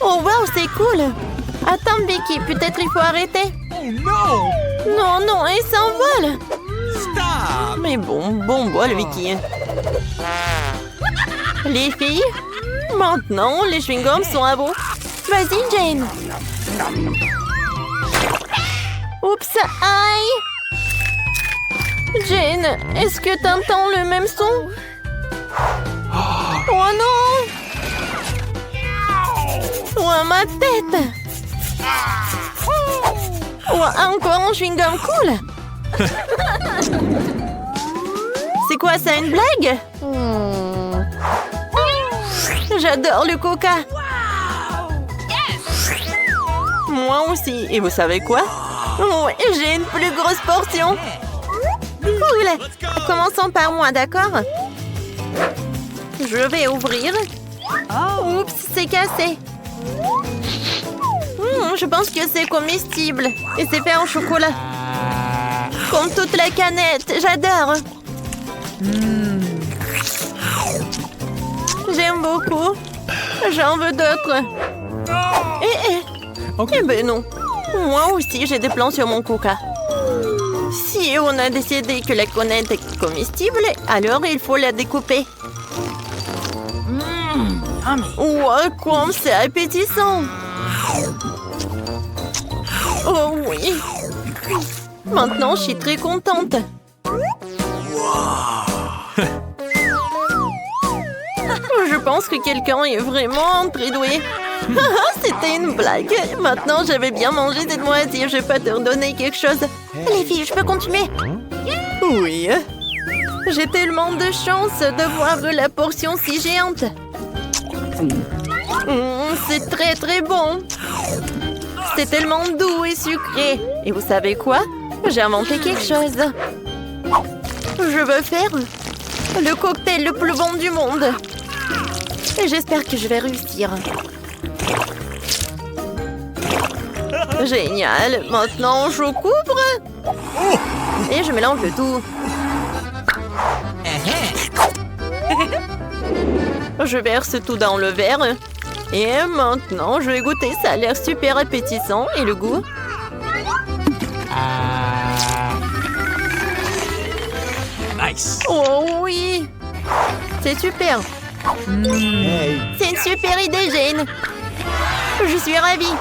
Oh wow, c'est cool. Attends, Vicky, peut-être il faut arrêter. Oh no! Non, non, elle s'envole. Stop! Mais bon bol, Vicky. Les filles, maintenant, les chewing-gums sont à vous. Vas-y, Jane. Oups, aïe. Jane, est-ce que t'entends le même son? Oh non! Oh, ma tête! Oh, encore un chewing-gum cool! C'est quoi ça, une blague? J'adore le coca! Moi aussi. Et vous savez quoi? Oh, j'ai une plus grosse portion! Cool! Commençons par moi, d'accord? Je vais ouvrir. Oups, c'est cassé. Je pense que c'est comestible. Et c'est fait en chocolat. Comme toute la canette. J'adore. J'aime beaucoup. J'en veux d'autres. Eh ben non. Moi aussi, j'ai des plans sur mon coca. Si on a décidé que la canette est comestible, alors il faut la découper. Wow, comme c'est appétissant! Oh oui! Maintenant, je suis très contente. Je pense que quelqu'un est vraiment très doué. C'était une blague. Maintenant, j'avais bien mangé cette moitié. Je vais pas te redonner quelque chose. Les filles, je peux continuer? Oui. J'ai tellement de chance de voir la portion si géante. C'est très très bon. C'est tellement doux et sucré. Et vous savez quoi? J'ai inventé quelque chose. Je veux faire le cocktail le plus bon du monde. Et j'espère que je vais réussir. Génial. Maintenant, je couvre. Et je mélange le tout. Je verse tout dans le verre. Et maintenant, je vais goûter. Ça a l'air super appétissant. Et le goût? Nice. Oh oui! C'est super. C'est une super idée, Jane. Je suis ravie.